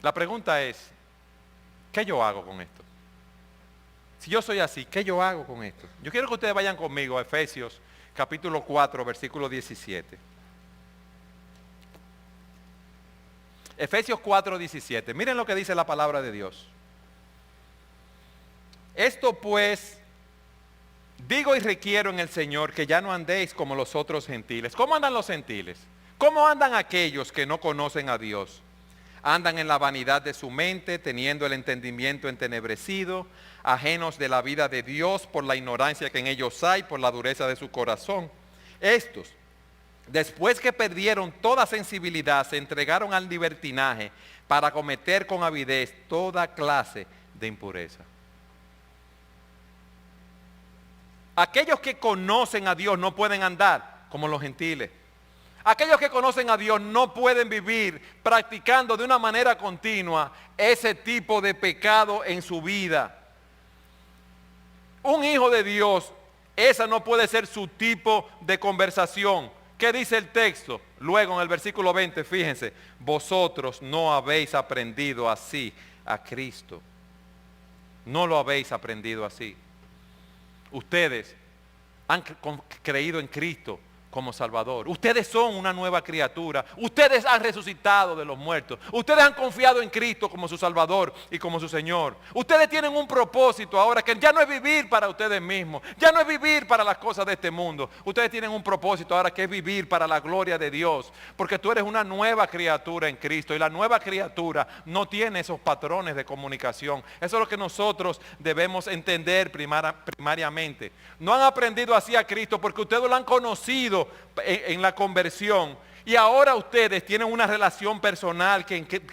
La pregunta es, ¿qué yo hago con esto? Si yo soy así, ¿qué yo hago con esto? Yo quiero que ustedes vayan conmigo a Efesios capítulo 4, versículo 17. Efesios 4, 17. Miren lo que dice la palabra de Dios. Esto pues digo y requiero en el Señor que ya no andéis como los otros gentiles. ¿Cómo andan los gentiles? ¿Cómo andan aquellos que no conocen a Dios? Andan en la vanidad de su mente, teniendo el entendimiento entenebrecido, ajenos de la vida de Dios por la ignorancia que en ellos hay, por la dureza de su corazón. Estos, después que perdieron toda sensibilidad, se entregaron al libertinaje para cometer con avidez toda clase de impureza. Aquellos que conocen a Dios no pueden andar como los gentiles. Aquellos que conocen a Dios no pueden vivir practicando de una manera continua ese tipo de pecado en su vida. Un hijo de Dios, esa no puede ser su tipo de conversación. ¿Qué dice el texto? Luego en el versículo 20, fíjense, vosotros no habéis aprendido así a Cristo. No lo habéis aprendido así. Ustedes han creído en Cristo como Salvador. Ustedes son una nueva criatura. Ustedes han resucitado de los muertos. Ustedes han confiado en Cristo como su Salvador y como su Señor. Ustedes tienen un propósito ahora que ya no es vivir para ustedes mismos. Ya no es vivir para las cosas de este mundo. Ustedes tienen un propósito ahora que es vivir para la gloria de Dios. Porque tú eres una nueva criatura en Cristo. Y la nueva criatura no tiene esos patrones de comunicación. Eso es lo que nosotros debemos entender primariamente. No han aprendido así a Cristo porque ustedes lo han conocido en la conversión y ahora ustedes tienen una relación personal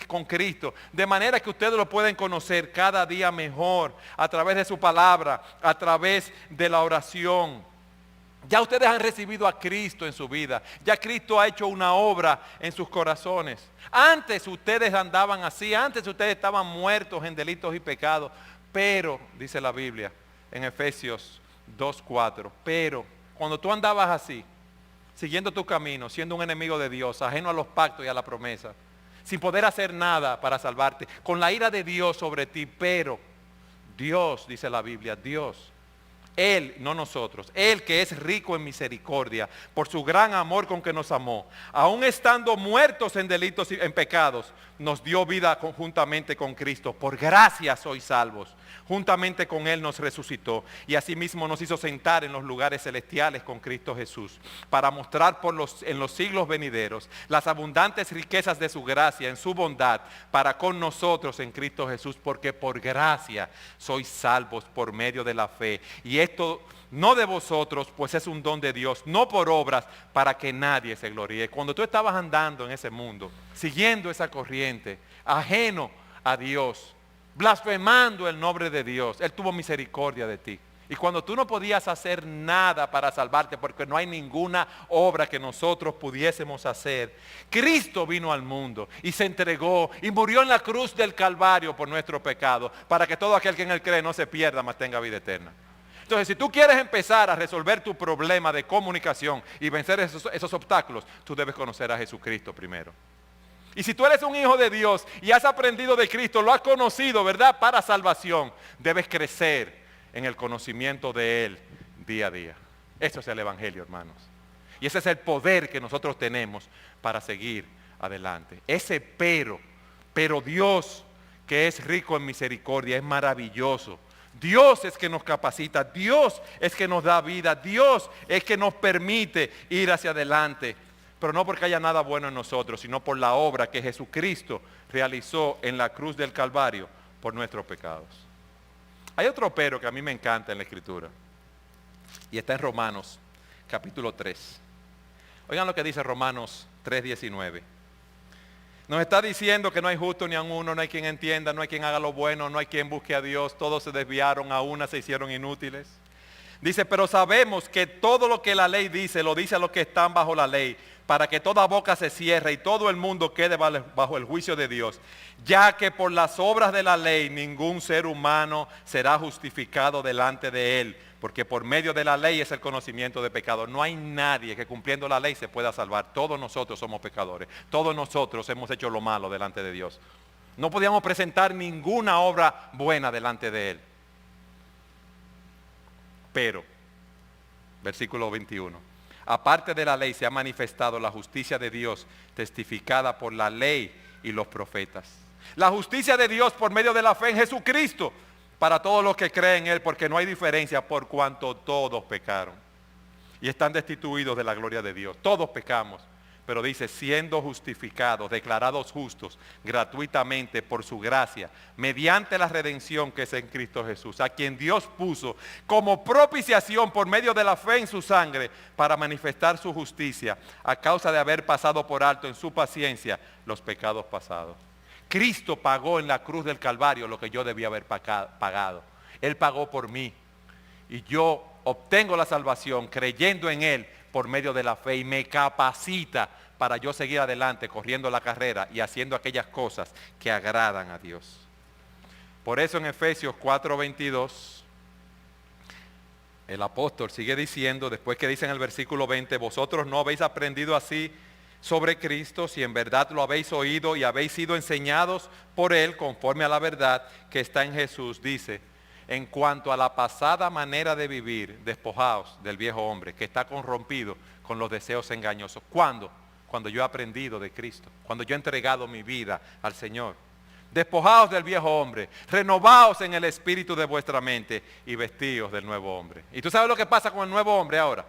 con Cristo, de manera que ustedes lo pueden conocer cada día mejor a través de su palabra, a través de la oración. Ya ustedes han recibido a Cristo en su vida, ya Cristo ha hecho una obra en sus corazones. Antes ustedes andaban así, antes ustedes estaban muertos en delitos y pecados, pero, dice la Biblia en Efesios 2:4, pero cuando tú andabas así, siguiendo tu camino, siendo un enemigo de Dios, ajeno a los pactos y a la promesa, sin poder hacer nada para salvarte, con la ira de Dios sobre ti, pero Dios, dice la Biblia, Dios, Él, no nosotros, Él que es rico en misericordia, por su gran amor con que nos amó, aun estando muertos en delitos y en pecados, nos dio vida conjuntamente con Cristo. Por gracia sois salvos. Juntamente con Él nos resucitó y asimismo nos hizo sentar en los lugares celestiales con Cristo Jesús, para mostrar en los siglos venideros las abundantes riquezas de su gracia en su bondad para con nosotros en Cristo Jesús, porque por gracia sois salvos por medio de la fe. Y esto no de vosotros, pues es un don de Dios, no por obras, para que nadie se gloríe. Cuando tú estabas andando en ese mundo, siguiendo esa corriente, ajeno a Dios, blasfemando el nombre de Dios, Él tuvo misericordia de ti. Y cuando tú no podías hacer nada para salvarte, porque no hay ninguna obra que nosotros pudiésemos hacer, Cristo vino al mundo y se entregó y murió en la cruz del Calvario por nuestro pecado, para que todo aquel que en Él cree no se pierda, mas tenga vida eterna. Entonces, si tú quieres empezar a resolver tu problema de comunicación y vencer esos obstáculos, tú debes conocer a Jesucristo primero. Y si tú eres un hijo de Dios y has aprendido de Cristo, lo has conocido, ¿verdad? Para salvación, debes crecer en el conocimiento de Él día a día. Eso es el Evangelio, hermanos. Y ese es el poder que nosotros tenemos para seguir adelante. Ese pero Dios, que es rico en misericordia, es maravilloso. Dios es que nos capacita, Dios es que nos da vida, Dios es que nos permite ir hacia adelante. Pero no porque haya nada bueno en nosotros, sino por la obra que Jesucristo realizó en la cruz del Calvario por nuestros pecados. Hay otro pero que a mí me encanta en la Escritura, y está en Romanos capítulo 3. Oigan lo que dice Romanos 3:19. Nos está diciendo que no hay justo ni a uno, no hay quien entienda, no hay quien haga lo bueno, no hay quien busque a Dios, todos se desviaron, a una se hicieron inútiles. Dice, pero sabemos que todo lo que la ley dice, lo dice a los que están bajo la ley, para que toda boca se cierre y todo el mundo quede bajo el juicio de Dios, ya que por las obras de la ley ningún ser humano será justificado delante de Él, porque por medio de la ley es el conocimiento de pecado. No hay nadie que cumpliendo la ley se pueda salvar. Todos nosotros somos pecadores, todos nosotros hemos hecho lo malo delante de Dios. No podíamos presentar ninguna obra buena delante de Él. Pero, versículo 21, aparte de la ley se ha manifestado la justicia de Dios, testificada por la ley y los profetas. La justicia de Dios por medio de la fe en Jesucristo, para todos los que creen en Él, porque no hay diferencia, por cuanto todos pecaron y están destituidos de la gloria de Dios. Todos pecamos. Pero dice, siendo justificados, declarados justos gratuitamente por su gracia, mediante la redención que es en Cristo Jesús, a quien Dios puso como propiciación por medio de la fe en su sangre, para manifestar su justicia, a causa de haber pasado por alto en su paciencia los pecados pasados. Cristo pagó en la cruz del Calvario lo que yo debía haber pagado. Él pagó por mí. Y yo obtengo la salvación creyendo en Él por medio de la fe, y me capacita para yo seguir adelante corriendo la carrera y haciendo aquellas cosas que agradan a Dios. Por eso en Efesios 4:22 el apóstol sigue diciendo, después que dice en el versículo 20, vosotros no habéis aprendido así sobre Cristo, si en verdad lo habéis oído y habéis sido enseñados por Él conforme a la verdad que está en Jesús, dice, en cuanto a la pasada manera de vivir, despojaos del viejo hombre que está corrompido con los deseos engañosos. ¿Cuándo? Cuando yo he aprendido de Cristo, cuando yo he entregado mi vida al Señor. Despojaos del viejo hombre, renovaos en el espíritu de vuestra mente y vestíos del nuevo hombre. ¿Y tú sabes lo que pasa con el nuevo hombre ahora?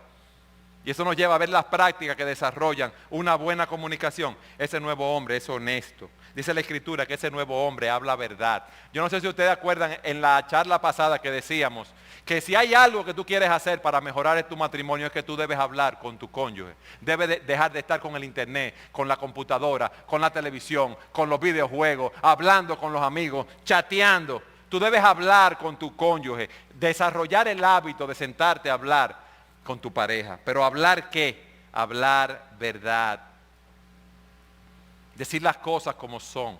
Y eso nos lleva a ver las prácticas que desarrollan una buena comunicación. Ese nuevo hombre es honesto. Dice la Escritura que ese nuevo hombre habla verdad. Yo no sé si ustedes acuerdan en la charla pasada que decíamos que si hay algo que tú quieres hacer para mejorar tu matrimonio es que tú debes hablar con tu cónyuge. Debes dejar de estar con el internet, con la computadora, con la televisión, con los videojuegos, hablando con los amigos, chateando. Tú debes hablar con tu cónyuge, desarrollar el hábito de sentarte a hablar con tu pareja. Pero ¿hablar qué? Hablar verdad. Decir las cosas como son.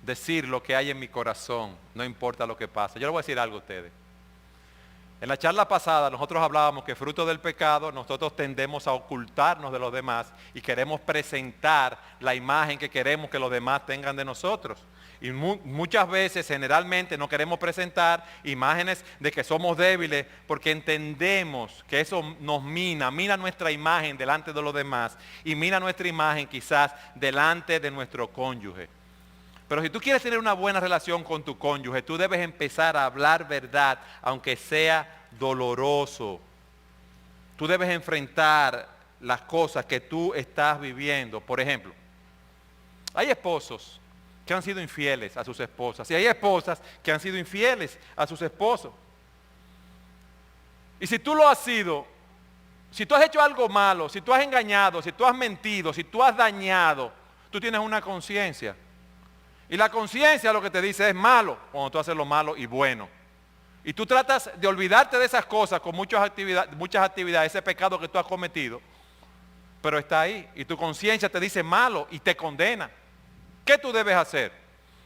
Decir lo que hay en mi corazón, no importa lo que pase. Yo les voy a decir algo a ustedes. En la charla pasada nosotros hablábamos que fruto del pecado nosotros tendemos a ocultarnos de los demás y queremos presentar la imagen que queremos que los demás tengan de nosotros. Y muchas veces, generalmente, no queremos presentar imágenes de que somos débiles porque entendemos que eso nos mina nuestra imagen delante de los demás y mina nuestra imagen quizás delante de nuestro cónyuge. Pero si tú quieres tener una buena relación con tu cónyuge, tú debes empezar a hablar verdad, aunque sea doloroso. Tú debes enfrentar las cosas que tú estás viviendo. Por ejemplo, hay esposos que han sido infieles a sus esposas y hay esposas que han sido infieles a sus esposos. Y si tú lo has sido, si tú has hecho algo malo, si tú has engañado, si tú has mentido, si tú has dañado, tú tienes una conciencia. Y la conciencia lo que te dice es malo cuando tú haces lo malo y bueno. Y tú tratas de olvidarte de esas cosas con muchas actividades, ese pecado que tú has cometido, pero está ahí. Y tu conciencia te dice malo y te condena. ¿Qué tú debes hacer?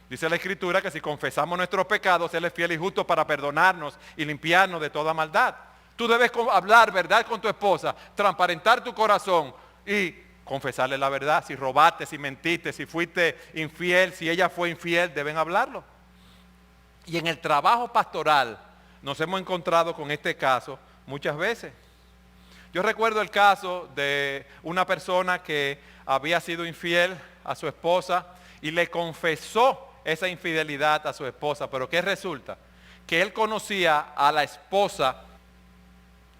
Dice la Escritura que si confesamos nuestros pecados, Él es fiel y justo para perdonarnos y limpiarnos de toda maldad. Tú debes hablar verdad con tu esposa, transparentar tu corazón y confesarle la verdad. Si robaste, si mentiste, si fuiste infiel, si ella fue infiel, deben hablarlo. Y en el trabajo pastoral nos hemos encontrado con este caso muchas veces. Yo recuerdo el caso de una persona que había sido infiel a su esposa y le confesó esa infidelidad a su esposa. Pero ¿qué resulta? Que él conocía a la esposa,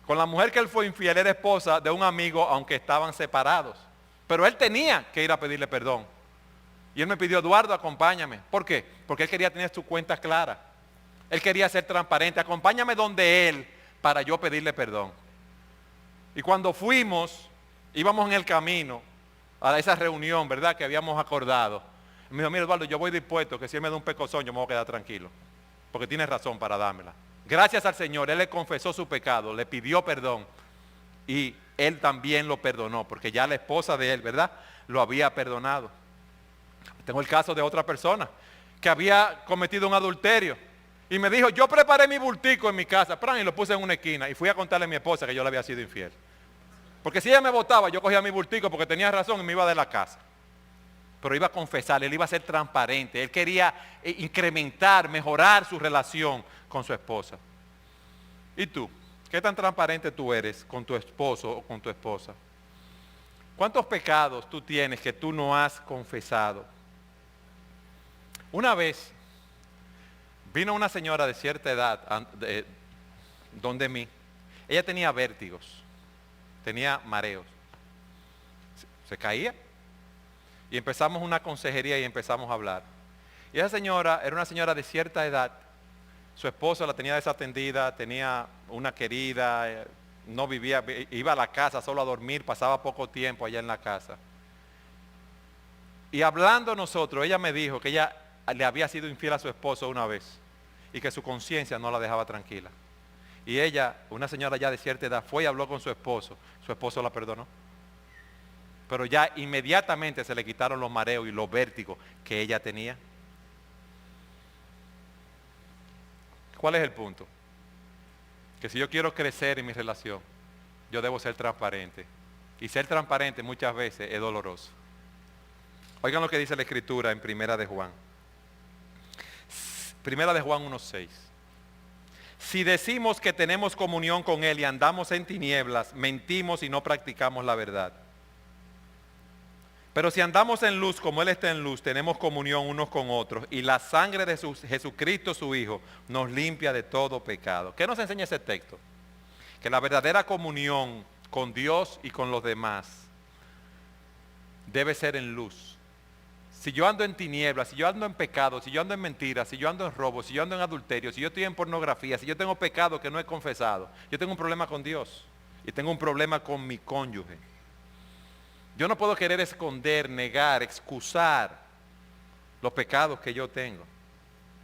con la mujer que él fue infiel, era esposa de un amigo, aunque estaban separados. Pero él tenía que ir a pedirle perdón. Y él me pidió, Eduardo, acompáñame. ¿Por qué? Porque él quería tener su cuenta clara. Él quería ser transparente. Acompáñame donde él para yo pedirle perdón. Y cuando fuimos, íbamos en el camino a esa reunión, ¿verdad? Que habíamos acordado. Me dijo, mira, Eduardo, yo voy dispuesto que si él me da un pecozón, yo me voy a quedar tranquilo. Porque tiene razón para dármela. Gracias al Señor, él le confesó su pecado, le pidió perdón. Y él también lo perdonó, porque ya la esposa de él, ¿verdad?, lo había perdonado. Tengo el caso de otra persona que había cometido un adulterio y me dijo, yo preparé mi bultico en mi casa, y lo puse en una esquina y fui a contarle a mi esposa que yo le había sido infiel. Porque si ella me votaba, yo cogía mi bultico porque tenía razón y me iba de la casa. Pero iba a confesarle, él iba a ser transparente, él quería incrementar, mejorar su relación con su esposa. ¿Y tú? ¿Qué tan transparente tú eres con tu esposo o con tu esposa? ¿Cuántos pecados tú tienes que tú no has confesado? Una vez vino una señora de cierta edad donde mí. Ella tenía vértigos, tenía mareos. Se caía y empezamos una consejería y empezamos a hablar. Y esa señora era una señora de cierta edad. Su esposo la tenía desatendida, tenía una querida, no vivía, iba a la casa solo a dormir, pasaba poco tiempo allá en la casa. Y hablando nosotros, ella me dijo que ella le había sido infiel a su esposo una vez y que su conciencia no la dejaba tranquila. Y ella, una señora ya de cierta edad, fue y habló con su esposo la perdonó. Pero ya inmediatamente se le quitaron los mareos y los vértigos que ella tenía. ¿Cuál es el punto? Que que si yo quiero crecer en mi relación, yo debo ser transparente. Y ser transparente muchas veces es doloroso. Oigan lo que dice la Escritura en Primera de Juan. Primera de Juan 1:6. Si decimos que tenemos comunión con Él y andamos en tinieblas, mentimos y no practicamos la verdad. Pero si andamos en luz como Él está en luz, tenemos comunión unos con otros y la sangre de Jesucristo su Hijo nos limpia de todo pecado. ¿Qué nos enseña ese texto? Que la verdadera comunión con Dios y con los demás debe ser en luz. Si yo ando en tinieblas, si yo ando en pecado, si yo ando en mentiras, si yo ando en robo, si yo ando en adulterio, si yo estoy en pornografía, si yo tengo pecado que no he confesado, yo tengo un problema con Dios y tengo un problema con mi cónyuge. Yo no puedo querer esconder, negar, excusar los pecados que yo tengo.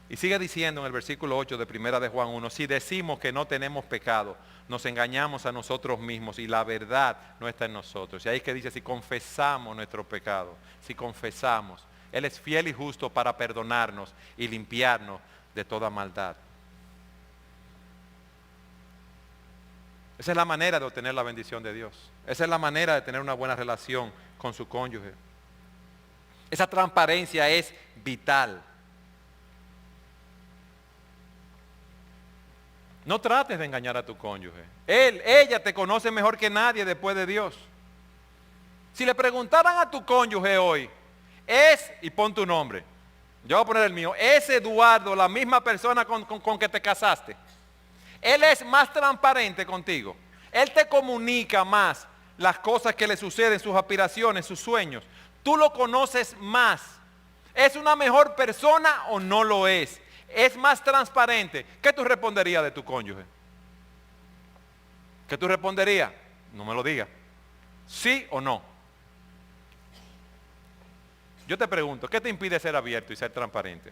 Y sigue diciendo en el versículo 8 de Primera de Juan 1, si decimos que no tenemos pecado, nos engañamos a nosotros mismos y la verdad no está en nosotros. Y ahí es que dice, si confesamos nuestro pecado, si confesamos, Él es fiel y justo para perdonarnos y limpiarnos de toda maldad. Esa es la manera de obtener la bendición de Dios. Esa es la manera de tener una buena relación con su cónyuge. Esa transparencia es vital. No trates de engañar a tu cónyuge. Ella te conoce mejor que nadie después de Dios. Si le preguntaran a tu cónyuge hoy, y pon tu nombre, yo voy a poner el mío, ¿es Eduardo la misma persona con que te casaste? Él es más transparente contigo. Él te comunica más las cosas que le suceden, sus aspiraciones, sus sueños. Tú lo conoces más. ¿Es una mejor persona o no lo es? Es más transparente. ¿Qué tú responderías de tu cónyuge? ¿Qué tú responderías? No me lo digas. ¿Sí o no? Yo te pregunto, ¿qué te impide ser abierto y ser transparente?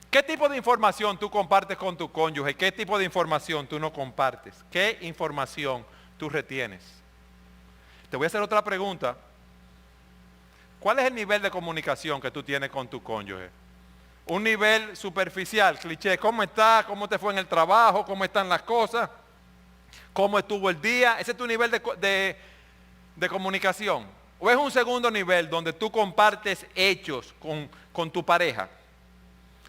¿Qué tipo de información tú compartes con tu cónyuge? ¿Qué tipo de información tú no compartes? ¿Qué información tú retienes? Te voy a hacer otra pregunta. ¿Cuál es el nivel de comunicación que tú tienes con tu cónyuge? Un nivel superficial, cliché, ¿cómo está? ¿Cómo te fue en el trabajo? ¿Cómo están las cosas? ¿Cómo estuvo el día? ¿Ese es tu nivel de comunicación? ¿O es un segundo nivel donde tú compartes hechos con tu pareja?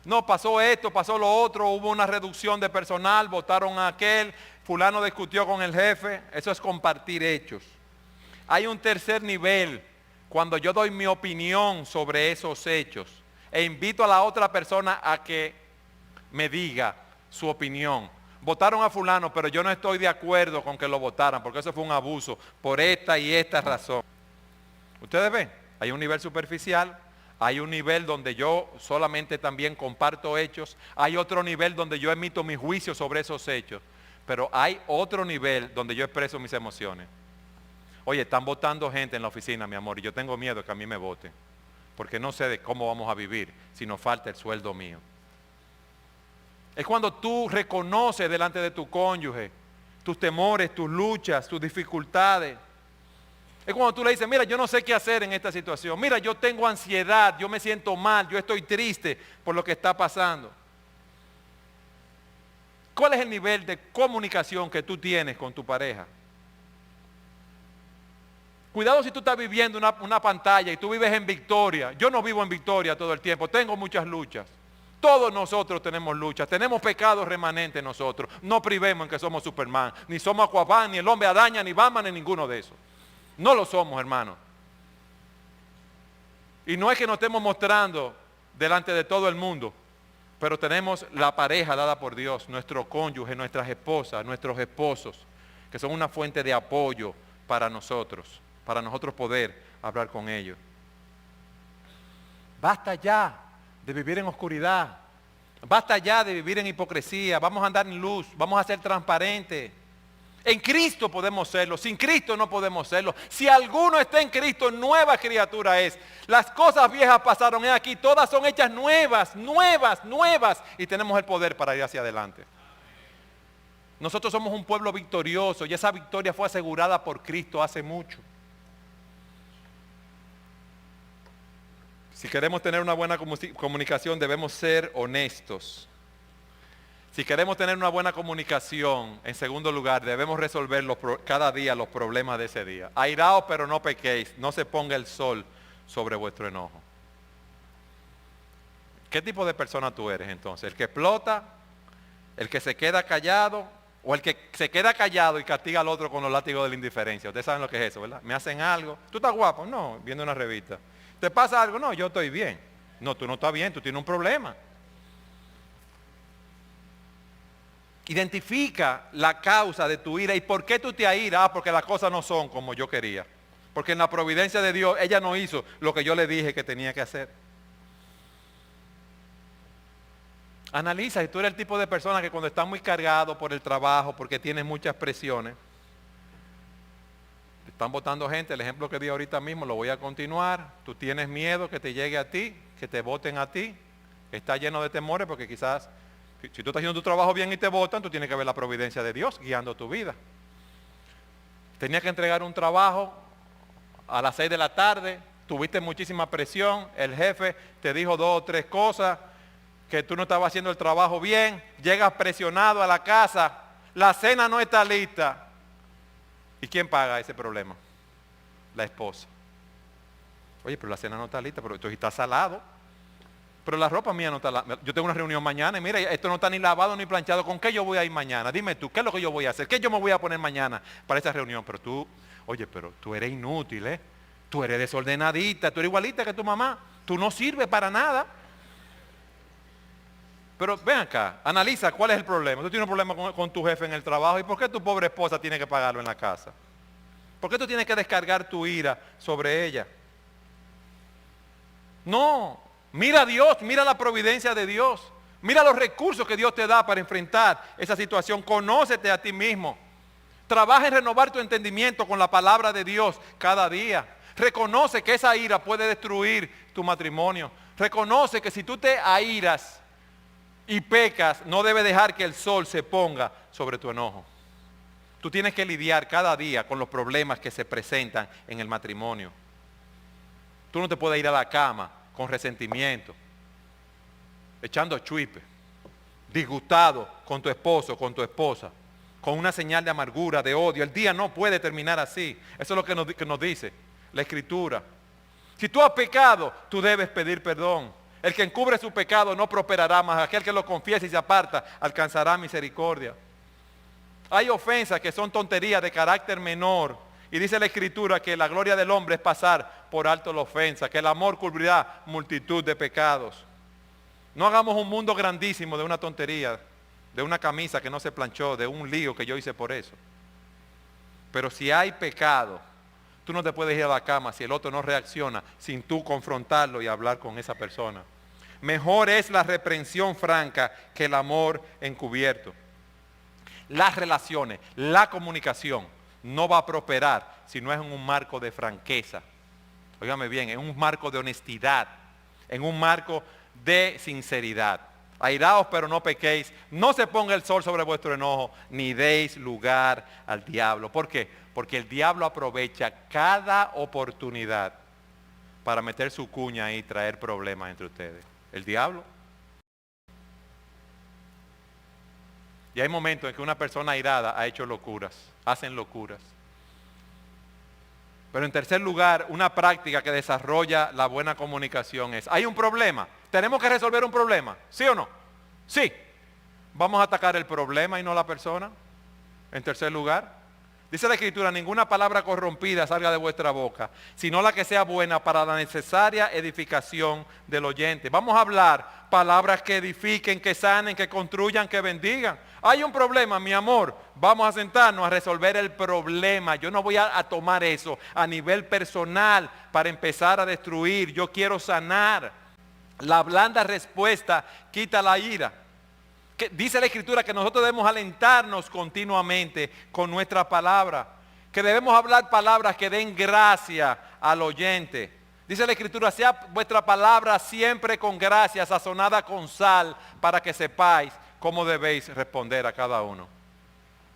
No, pasó esto, pasó lo otro, hubo una reducción de personal, votaron a aquel, fulano discutió con el jefe. Eso es compartir hechos. Hay un tercer nivel, cuando yo doy mi opinión sobre esos hechos e invito a la otra persona a que me diga su opinión. Votaron a fulano, pero yo no estoy de acuerdo con que lo votaran, porque eso fue un abuso, por esta y esta razón. Ustedes ven, hay un nivel superficial, hay un nivel donde yo solamente también comparto hechos, hay otro nivel donde yo emito mi juicio sobre esos hechos, pero hay otro nivel donde yo expreso mis emociones. Oye, están votando gente en la oficina, mi amor, y yo tengo miedo que a mí me voten, porque no sé de cómo vamos a vivir si nos falta el sueldo mío. Es cuando tú reconoces delante de tu cónyuge tus temores, tus luchas, tus dificultades. Es cuando tú le dices, mira, yo no sé qué hacer en esta situación. Mira, yo tengo ansiedad, yo me siento mal, yo estoy triste por lo que está pasando. ¿Cuál es el nivel de comunicación que tú tienes con tu pareja? Cuidado si tú estás viviendo una pantalla y tú vives en victoria. Yo no vivo en victoria todo el tiempo, tengo muchas luchas. Todos nosotros tenemos luchas, tenemos pecados remanentes nosotros. No privemos en que somos Superman, ni somos Aquaman, ni el hombre araña, ni Batman, ni ninguno de esos. No lo somos, hermano. Y no es que nos estemos mostrando delante de todo el mundo, pero tenemos la pareja dada por Dios, nuestro cónyuge, nuestras esposas, nuestros esposos, que son una fuente de apoyo para nosotros poder hablar con ellos. Basta ya de vivir en oscuridad. Basta ya de vivir en hipocresía. Vamos a andar en luz, vamos a ser transparentes. En Cristo podemos serlo, sin Cristo no podemos serlo. Si alguno está en Cristo, nueva criatura es. Las cosas viejas pasaron aquí, todas son hechas nuevas, nuevas, nuevas. Y tenemos el poder para ir hacia adelante. Nosotros somos un pueblo victorioso y esa victoria fue asegurada por Cristo hace mucho. Si queremos tener una buena comunicación, debemos ser honestos. Si queremos tener una buena comunicación, en segundo lugar, debemos resolver cada día los problemas de ese día. Airaos, pero no pequéis, no se ponga el sol sobre vuestro enojo. ¿Qué tipo de persona tú eres entonces? ¿El que explota? ¿El que se queda callado? ¿O el que se queda callado y castiga al otro con los látigos de la indiferencia? Ustedes saben lo que es eso, ¿verdad? Me hacen algo. ¿Tú estás guapo? No, viendo una revista. ¿Te pasa algo? No, yo estoy bien. No, tú no estás bien, tú tienes un problema. Identifica la causa de tu ira y por qué tú te airas. Ah, porque las cosas no son como yo quería. Porque en la providencia de Dios, ella no hizo lo que yo le dije que tenía que hacer. Analiza si tú eres el tipo de persona que cuando estás muy cargado por el trabajo, porque tienes muchas presiones, te están votando gente, el ejemplo que di ahorita mismo lo voy a continuar, tú tienes miedo que te llegue a ti, que te voten a ti, estás lleno de temores porque quizás, si tú estás haciendo tu trabajo bien y te votan, tú tienes que ver la providencia de Dios guiando tu vida. Tenías que entregar un trabajo a las 6 de la tarde, tuviste muchísima presión, el jefe te dijo 2 o 3 cosas, que tú no estabas haciendo el trabajo bien, llegas presionado a la casa, la cena no está lista. ¿Y quién paga ese problema? La esposa. Oye, pero la cena no está lista, pero esto está salado. Pero la ropa mía no está lavada. Yo tengo una reunión mañana y mira, esto no está ni lavado ni planchado. ¿Con qué yo voy a ir mañana? Dime tú, ¿qué es lo que yo voy a hacer? ¿Qué yo me voy a poner mañana para esa reunión? Pero tú, oye, pero tú eres inútil, ¿eh? Tú eres desordenadita, tú eres igualita que tu mamá. Tú no sirves para nada. Pero ven acá, analiza cuál es el problema. Tú tienes un problema con tu jefe en el trabajo. ¿Y por qué tu pobre esposa tiene que pagarlo en la casa? ¿Por qué tú tienes que descargar tu ira sobre ella? No, mira a Dios, mira la providencia de Dios. Mira los recursos que Dios te da para enfrentar esa situación. Conócete a ti mismo. Trabaja en renovar tu entendimiento con la palabra de Dios cada día. Reconoce que esa ira puede destruir tu matrimonio. Reconoce que si tú te airas y pecas, no debe dejar que el sol se ponga sobre tu enojo. Tú tienes que lidiar cada día con los problemas que se presentan en el matrimonio. Tú no te puedes ir a la cama con resentimiento, echando chuipe, disgustado con tu esposo, con tu esposa, con una señal de amargura, de odio. El día no puede terminar así. Eso es lo que nos dice la Escritura. Si tú has pecado, tú debes pedir perdón. El que encubre su pecado no prosperará, mas aquel que lo confiesa y se aparta alcanzará misericordia. Hay ofensas que son tonterías de carácter menor. Y dice la Escritura que la gloria del hombre es pasar por alto la ofensa, que el amor cubrirá multitud de pecados. No hagamos un mundo grandísimo de una tontería, de una camisa que no se planchó, de un lío que yo hice por eso. Pero si hay pecado, tú no te puedes ir a la cama si el otro no reacciona sin tú confrontarlo y hablar con esa persona. Mejor es la reprensión franca que el amor encubierto. Las relaciones, la comunicación no va a prosperar si no es en un marco de franqueza. Óigame bien, en un marco de honestidad, en un marco de sinceridad. Airaos, pero no pequéis, no se ponga el sol sobre vuestro enojo, ni deis lugar al diablo. ¿Por qué? Porque el diablo aprovecha cada oportunidad para meter su cuña y traer problemas entre ustedes. El diablo. Y hay momentos en que una persona airada ha hecho locuras, hacen locuras. Pero en tercer lugar, una práctica que desarrolla la buena comunicación es, hay un problema, tenemos que resolver un problema, ¿sí o no? Sí. Vamos a atacar el problema y no la persona. En tercer lugar, dice la Escritura, ninguna palabra corrompida salga de vuestra boca, sino la que sea buena para la necesaria edificación del oyente. Vamos a hablar palabras que edifiquen, que sanen, que construyan, que bendigan. Hay un problema, mi amor, vamos a sentarnos a resolver el problema. Yo no voy a tomar eso a nivel personal para empezar a destruir. Yo quiero sanar. La blanda respuesta quita la ira. Dice la Escritura que nosotros debemos alentarnos continuamente con nuestra palabra, que debemos hablar palabras que den gracia al oyente. Dice la Escritura, sea vuestra palabra siempre con gracia, sazonada con sal, para que sepáis cómo debéis responder a cada uno.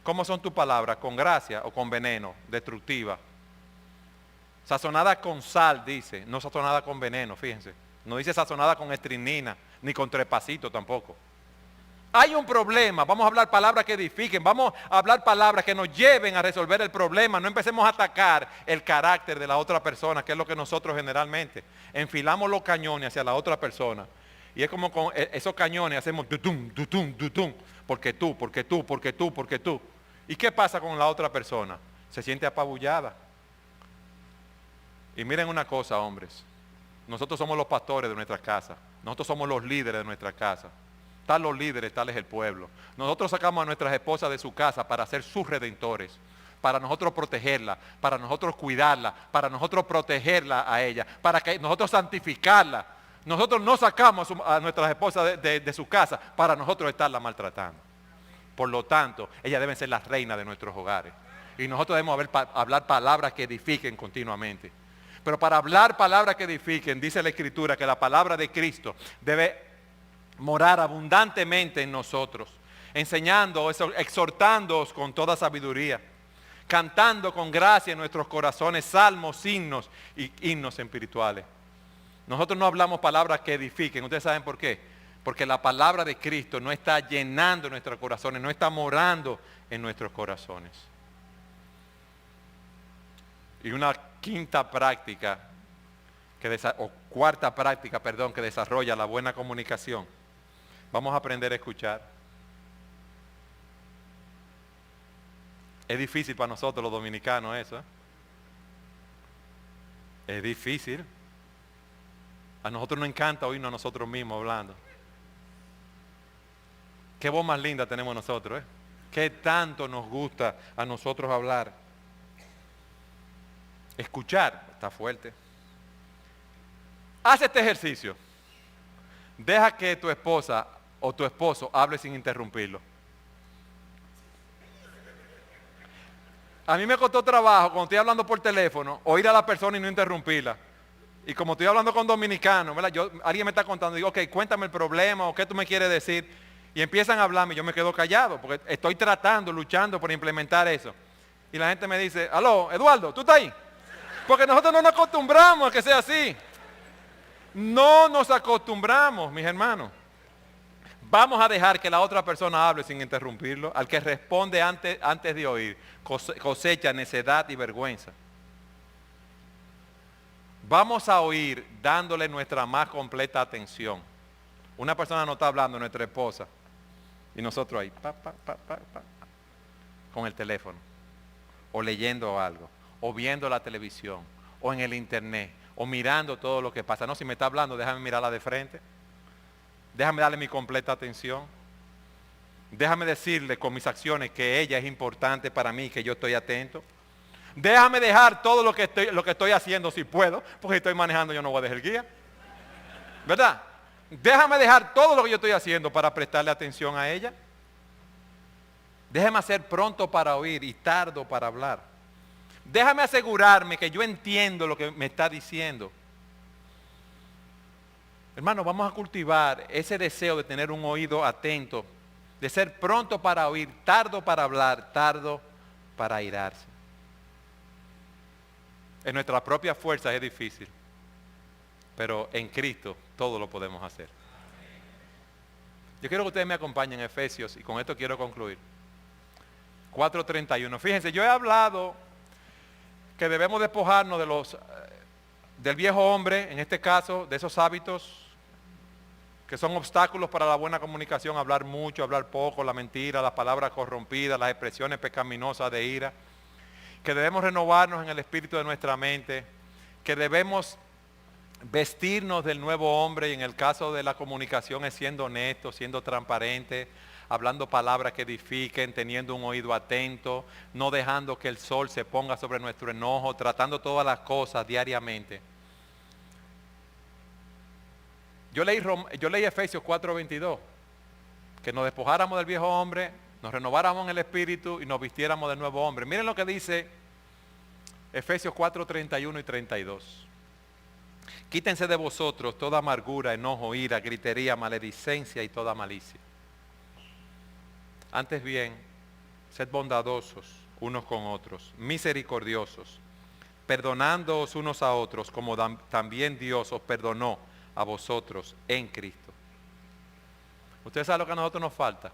¿Cómo son tus palabras? ¿Con gracia o con veneno, destructiva? Sazonada con sal, dice, no sazonada con veneno, fíjense. No dice sazonada con estrinina, ni con trepacito tampoco. Hay un problema, vamos a hablar palabras que edifiquen, vamos a hablar palabras que nos lleven a resolver el problema. No empecemos a atacar el carácter de la otra persona, que es lo que nosotros generalmente enfilamos los cañones hacia la otra persona. Y es como con esos cañones hacemos tutum, tutum, tutum, porque tú, porque tú, porque tú, porque tú. ¿Y qué pasa con la otra persona? Se siente apabullada. Y miren una cosa, hombres. Nosotros somos los pastores de nuestra casa. Nosotros somos los líderes de nuestra casa. Tal los líderes, tal es el pueblo. Nosotros sacamos a nuestras esposas de su casa para ser sus redentores, para nosotros protegerla, para nosotros cuidarla, para nosotros protegerla a ella, para que nosotros santificarla. Nosotros no sacamos a nuestras esposas de su casa para nosotros estarla maltratando. Por lo tanto, ellas deben ser las reinas de nuestros hogares. Y nosotros debemos hablar palabras que edifiquen continuamente. Pero para hablar palabras que edifiquen, dice la Escritura que la palabra de Cristo debe morar abundantemente en nosotros, enseñando, exhortándoos con toda sabiduría, cantando con gracia en nuestros corazones salmos, himnos y himnos espirituales. Nosotros no hablamos palabras que edifiquen. ¿Ustedes saben por qué? Porque la palabra de Cristo no está llenando nuestros corazones, no está morando en nuestros corazones. Y una cuarta práctica, que desarrolla la buena comunicación. Vamos a aprender a escuchar. Es difícil para nosotros los dominicanos eso, ¿eh? Es difícil. A nosotros nos encanta oírnos a nosotros mismos hablando. Qué voz más linda tenemos nosotros, ¿eh? Qué tanto nos gusta a nosotros hablar. Escuchar, está fuerte. Haz este ejercicio. Deja que tu esposa o tu esposo hable sin interrumpirlo. A mí me costó trabajo, cuando estoy hablando por teléfono, oír a la persona y no interrumpirla. Y como estoy hablando con dominicanos, ¿verdad? Alguien me está contando, digo, ok, cuéntame el problema o qué tú me quieres decir. Y empiezan a hablarme y yo me quedo callado, porque estoy luchando por implementar eso. Y la gente me dice, aló, Eduardo, ¿tú estás ahí? Porque nosotros no nos acostumbramos a que sea así. No nos acostumbramos, mis hermanos. Vamos a dejar que la otra persona hable sin interrumpirlo. Al que responde antes de oír, cosecha necedad y vergüenza. Vamos a oír dándole nuestra más completa atención. Una persona no está hablando, nuestra esposa, y nosotros ahí, con el teléfono, o leyendo algo, o viendo la televisión, o en el internet, o mirando todo lo que pasa. No, si me está hablando, déjame mirarla de frente. Déjame darle mi completa atención. Déjame decirle con mis acciones que ella es importante para mí, que yo estoy atento. Déjame dejar todo lo que estoy haciendo si puedo, porque si estoy manejando yo no voy a dejar el guía. ¿Verdad? Déjame dejar todo lo que yo estoy haciendo para prestarle atención a ella. Déjame ser pronto para oír y tardo para hablar. Déjame asegurarme que yo entiendo lo que me está diciendo. Hermano, vamos a cultivar ese deseo de tener un oído atento, de ser pronto para oír, tardo para hablar, tardo para airarse. En nuestra propia fuerza es difícil, pero en Cristo todo lo podemos hacer. Yo quiero que ustedes me acompañen en Efesios, y con esto quiero concluir. 4:31. Fíjense, yo he hablado que debemos despojarnos del viejo hombre, en este caso, de esos hábitos que son obstáculos para la buena comunicación, hablar mucho, hablar poco, la mentira, las palabras corrompidas, las expresiones pecaminosas de ira, que debemos renovarnos en el espíritu de nuestra mente, que debemos vestirnos del nuevo hombre, y en el caso de la comunicación es siendo honesto, siendo transparente, hablando palabras que edifiquen, teniendo un oído atento, no dejando que el sol se ponga sobre nuestro enojo, tratando todas las cosas diariamente. Yo leí Efesios 4:22, que nos despojáramos del viejo hombre, nos renováramos en el espíritu y nos vistiéramos del nuevo hombre. Miren lo que dice Efesios 4:31 y 32. Quítense de vosotros toda amargura, enojo, ira, gritería, maledicencia y toda malicia. Antes bien, sed bondadosos unos con otros, misericordiosos, perdonándoos unos a otros, como también Dios os perdonó a vosotros en Cristo. Usted sabe lo que a nosotros nos falta.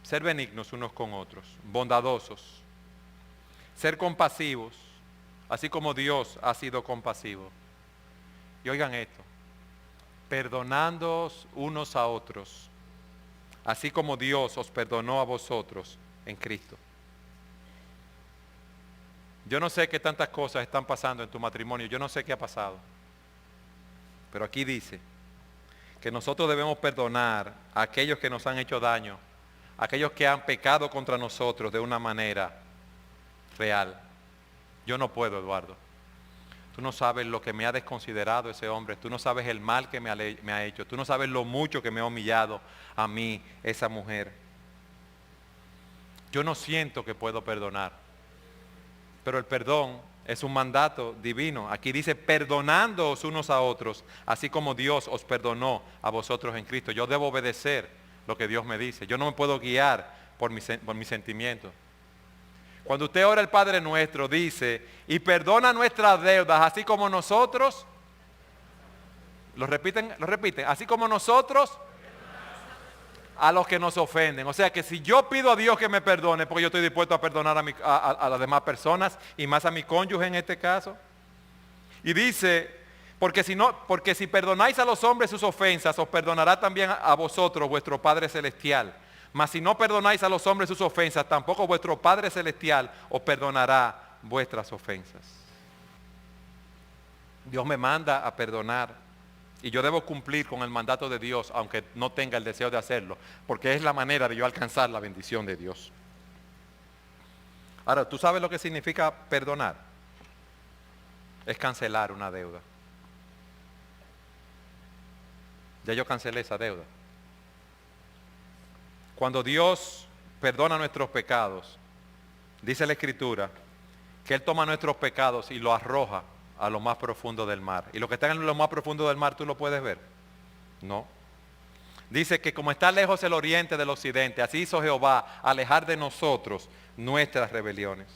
Ser benignos unos con otros, bondadosos, ser compasivos, así como Dios ha sido compasivo. Y oigan esto, perdonándoos unos a otros, así como Dios os perdonó a vosotros en Cristo. Yo no sé qué tantas cosas están pasando en tu matrimonio, yo no sé qué ha pasado. Pero aquí dice que nosotros debemos perdonar a aquellos que nos han hecho daño, a aquellos que han pecado contra nosotros de una manera real. Yo no puedo, Eduardo. Tú no sabes lo que me ha desconsiderado ese hombre, tú no sabes el mal que me ha hecho, tú no sabes lo mucho que me ha humillado a mí esa mujer. Yo no siento que puedo perdonar, pero el perdón es un mandato divino. Aquí dice, perdonándoos unos a otros, así como Dios os perdonó a vosotros en Cristo. Yo debo obedecer lo que Dios me dice. Yo no me puedo guiar por mis sentimientos. Cuando usted ora el Padre Nuestro, dice, y perdona nuestras deudas, así como nosotros, lo repiten, así como nosotros a los que nos ofenden. O sea que si yo pido a Dios que me perdone, porque yo estoy dispuesto a perdonar a las demás personas y más a mi cónyuge en este caso. Y dice, porque si perdonáis a los hombres sus ofensas, os perdonará también a vosotros vuestro Padre Celestial. Mas si no perdonáis a los hombres sus ofensas, tampoco vuestro Padre Celestial os perdonará vuestras ofensas. Dios me manda a perdonar. Y yo debo cumplir con el mandato de Dios, aunque no tenga el deseo de hacerlo, porque es la manera de yo alcanzar la bendición de Dios. Ahora, ¿tú sabes lo que significa perdonar? Es cancelar una deuda. Ya yo cancelé esa deuda. Cuando Dios perdona nuestros pecados, dice la Escritura, que Él toma nuestros pecados y los arroja a lo más profundo del mar. ¿Y lo que está en lo más profundo del mar tú lo puedes ver? No. Dice que como está lejos el oriente del occidente, así hizo Jehová alejar de nosotros nuestras rebeliones.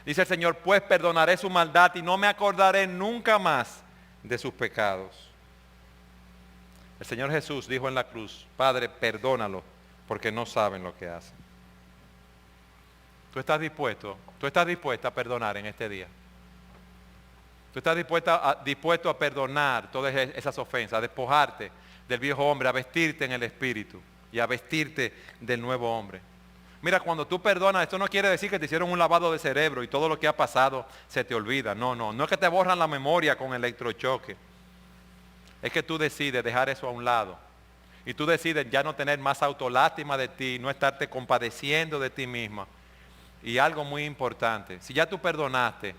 Dice el Señor, pues perdonaré su maldad y no me acordaré nunca más de sus pecados. El Señor Jesús dijo en la cruz, Padre, perdónalo porque no saben lo que hacen. ¿Tú estás dispuesta a perdonar en este día? Tú estás dispuesto a perdonar todas esas ofensas, a despojarte del viejo hombre, a vestirte en el Espíritu y a vestirte del nuevo hombre. Mira, cuando tú perdonas, esto no quiere decir que te hicieron un lavado de cerebro y todo lo que ha pasado se te olvida. No es que te borran la memoria con electrochoque. Es que tú decides dejar eso a un lado. Y tú decides ya no tener más autolástima de ti, no estarte compadeciendo de ti misma. Y algo muy importante, si ya tú perdonaste,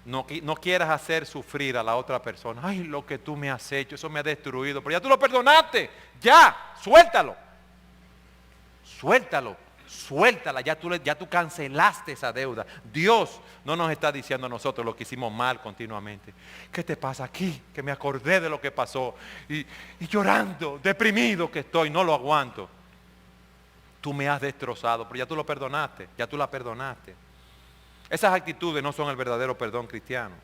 no quieras hacer sufrir a la otra persona. Ay, lo que tú me has hecho, eso me ha destruido. Pero ya tú lo perdonaste. Ya, suéltalo. Suéltala. Ya tú cancelaste esa deuda. Dios no nos está diciendo a nosotros lo que hicimos mal continuamente. ¿Qué te pasa aquí? Que me acordé de lo que pasó. Y llorando, deprimido que estoy, no lo aguanto. Tú me has destrozado, pero ya tú lo perdonaste. Ya tú la perdonaste. Esas actitudes no son el verdadero perdón cristiano.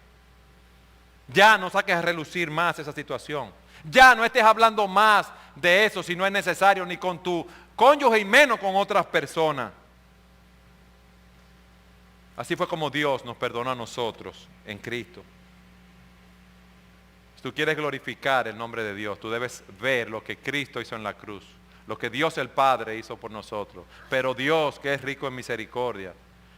Ya no saques a relucir más esa situación. Ya no estés hablando más de eso si no es necesario ni con tu cónyuge y menos con otras personas. Así fue como Dios nos perdonó a nosotros en Cristo. Si tú quieres glorificar el nombre de Dios, tú debes ver lo que Cristo hizo en la cruz, lo que Dios el Padre hizo por nosotros. Pero Dios, que es rico en misericordia,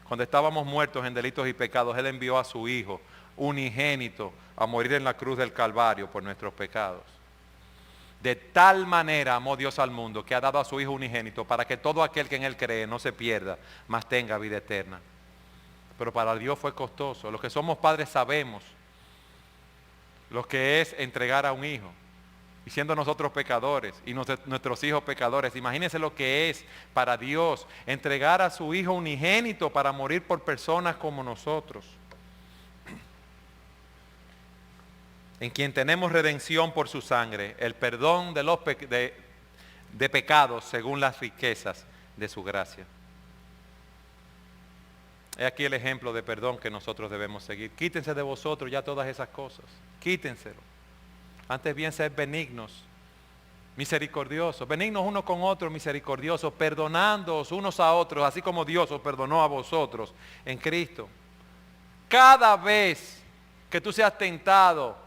cuando estábamos muertos en delitos y pecados, Él envió a su Hijo unigénito a morir en la cruz del Calvario por nuestros pecados. De tal manera amó Dios al mundo que ha dado a su Hijo unigénito para que todo aquel que en Él cree no se pierda, mas tenga vida eterna. Pero para Dios fue costoso. Los que somos padres sabemos lo que es entregar a un hijo. Y siendo nosotros pecadores y nuestros hijos pecadores, imagínense lo que es para Dios entregar a su Hijo unigénito para morir por personas como nosotros. En quien tenemos redención por su sangre, el perdón de pecados según las riquezas de su gracia. He aquí el ejemplo de perdón que nosotros debemos seguir. Quítense de vosotros ya todas esas cosas. Quítenselo. Antes bien ser benignos, misericordiosos, benignos unos con otros, misericordiosos, perdonándoos unos a otros, así como Dios os perdonó a vosotros en Cristo. Cada vez que tú seas tentado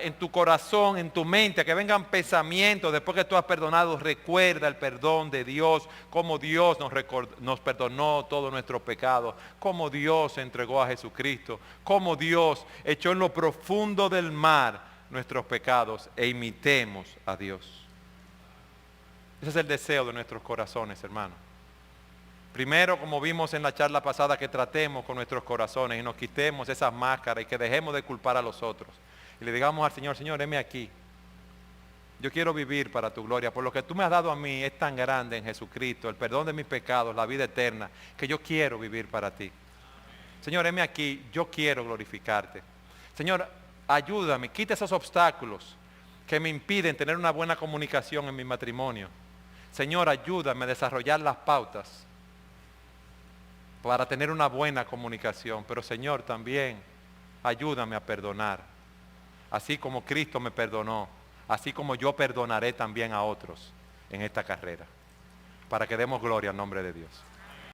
en tu corazón, en tu mente, que vengan pensamientos después que tú has perdonado, recuerda el perdón de Dios, cómo Dios nos perdonó todos nuestros pecados, cómo Dios entregó a Jesucristo, cómo Dios echó en lo profundo del mar nuestros pecados e imitemos a Dios. Ese es el deseo de nuestros corazones, hermanos. Primero, como vimos en la charla pasada, que tratemos con nuestros corazones y nos quitemos esas máscaras y que dejemos de culpar a los otros. Y le digamos al Señor, Señor, heme aquí. Yo quiero vivir para tu gloria. Por lo que tú me has dado a mí es tan grande en Jesucristo, el perdón de mis pecados, la vida eterna, que yo quiero vivir para ti. Señor, heme aquí, yo quiero glorificarte. Señor, ayúdame, quita esos obstáculos que me impiden tener una buena comunicación en mi matrimonio. Señor, ayúdame a desarrollar las pautas para tener una buena comunicación. Pero Señor, también ayúdame a perdonar. Así como Cristo me perdonó, así como yo perdonaré también a otros en esta carrera, para que demos gloria al nombre de Dios.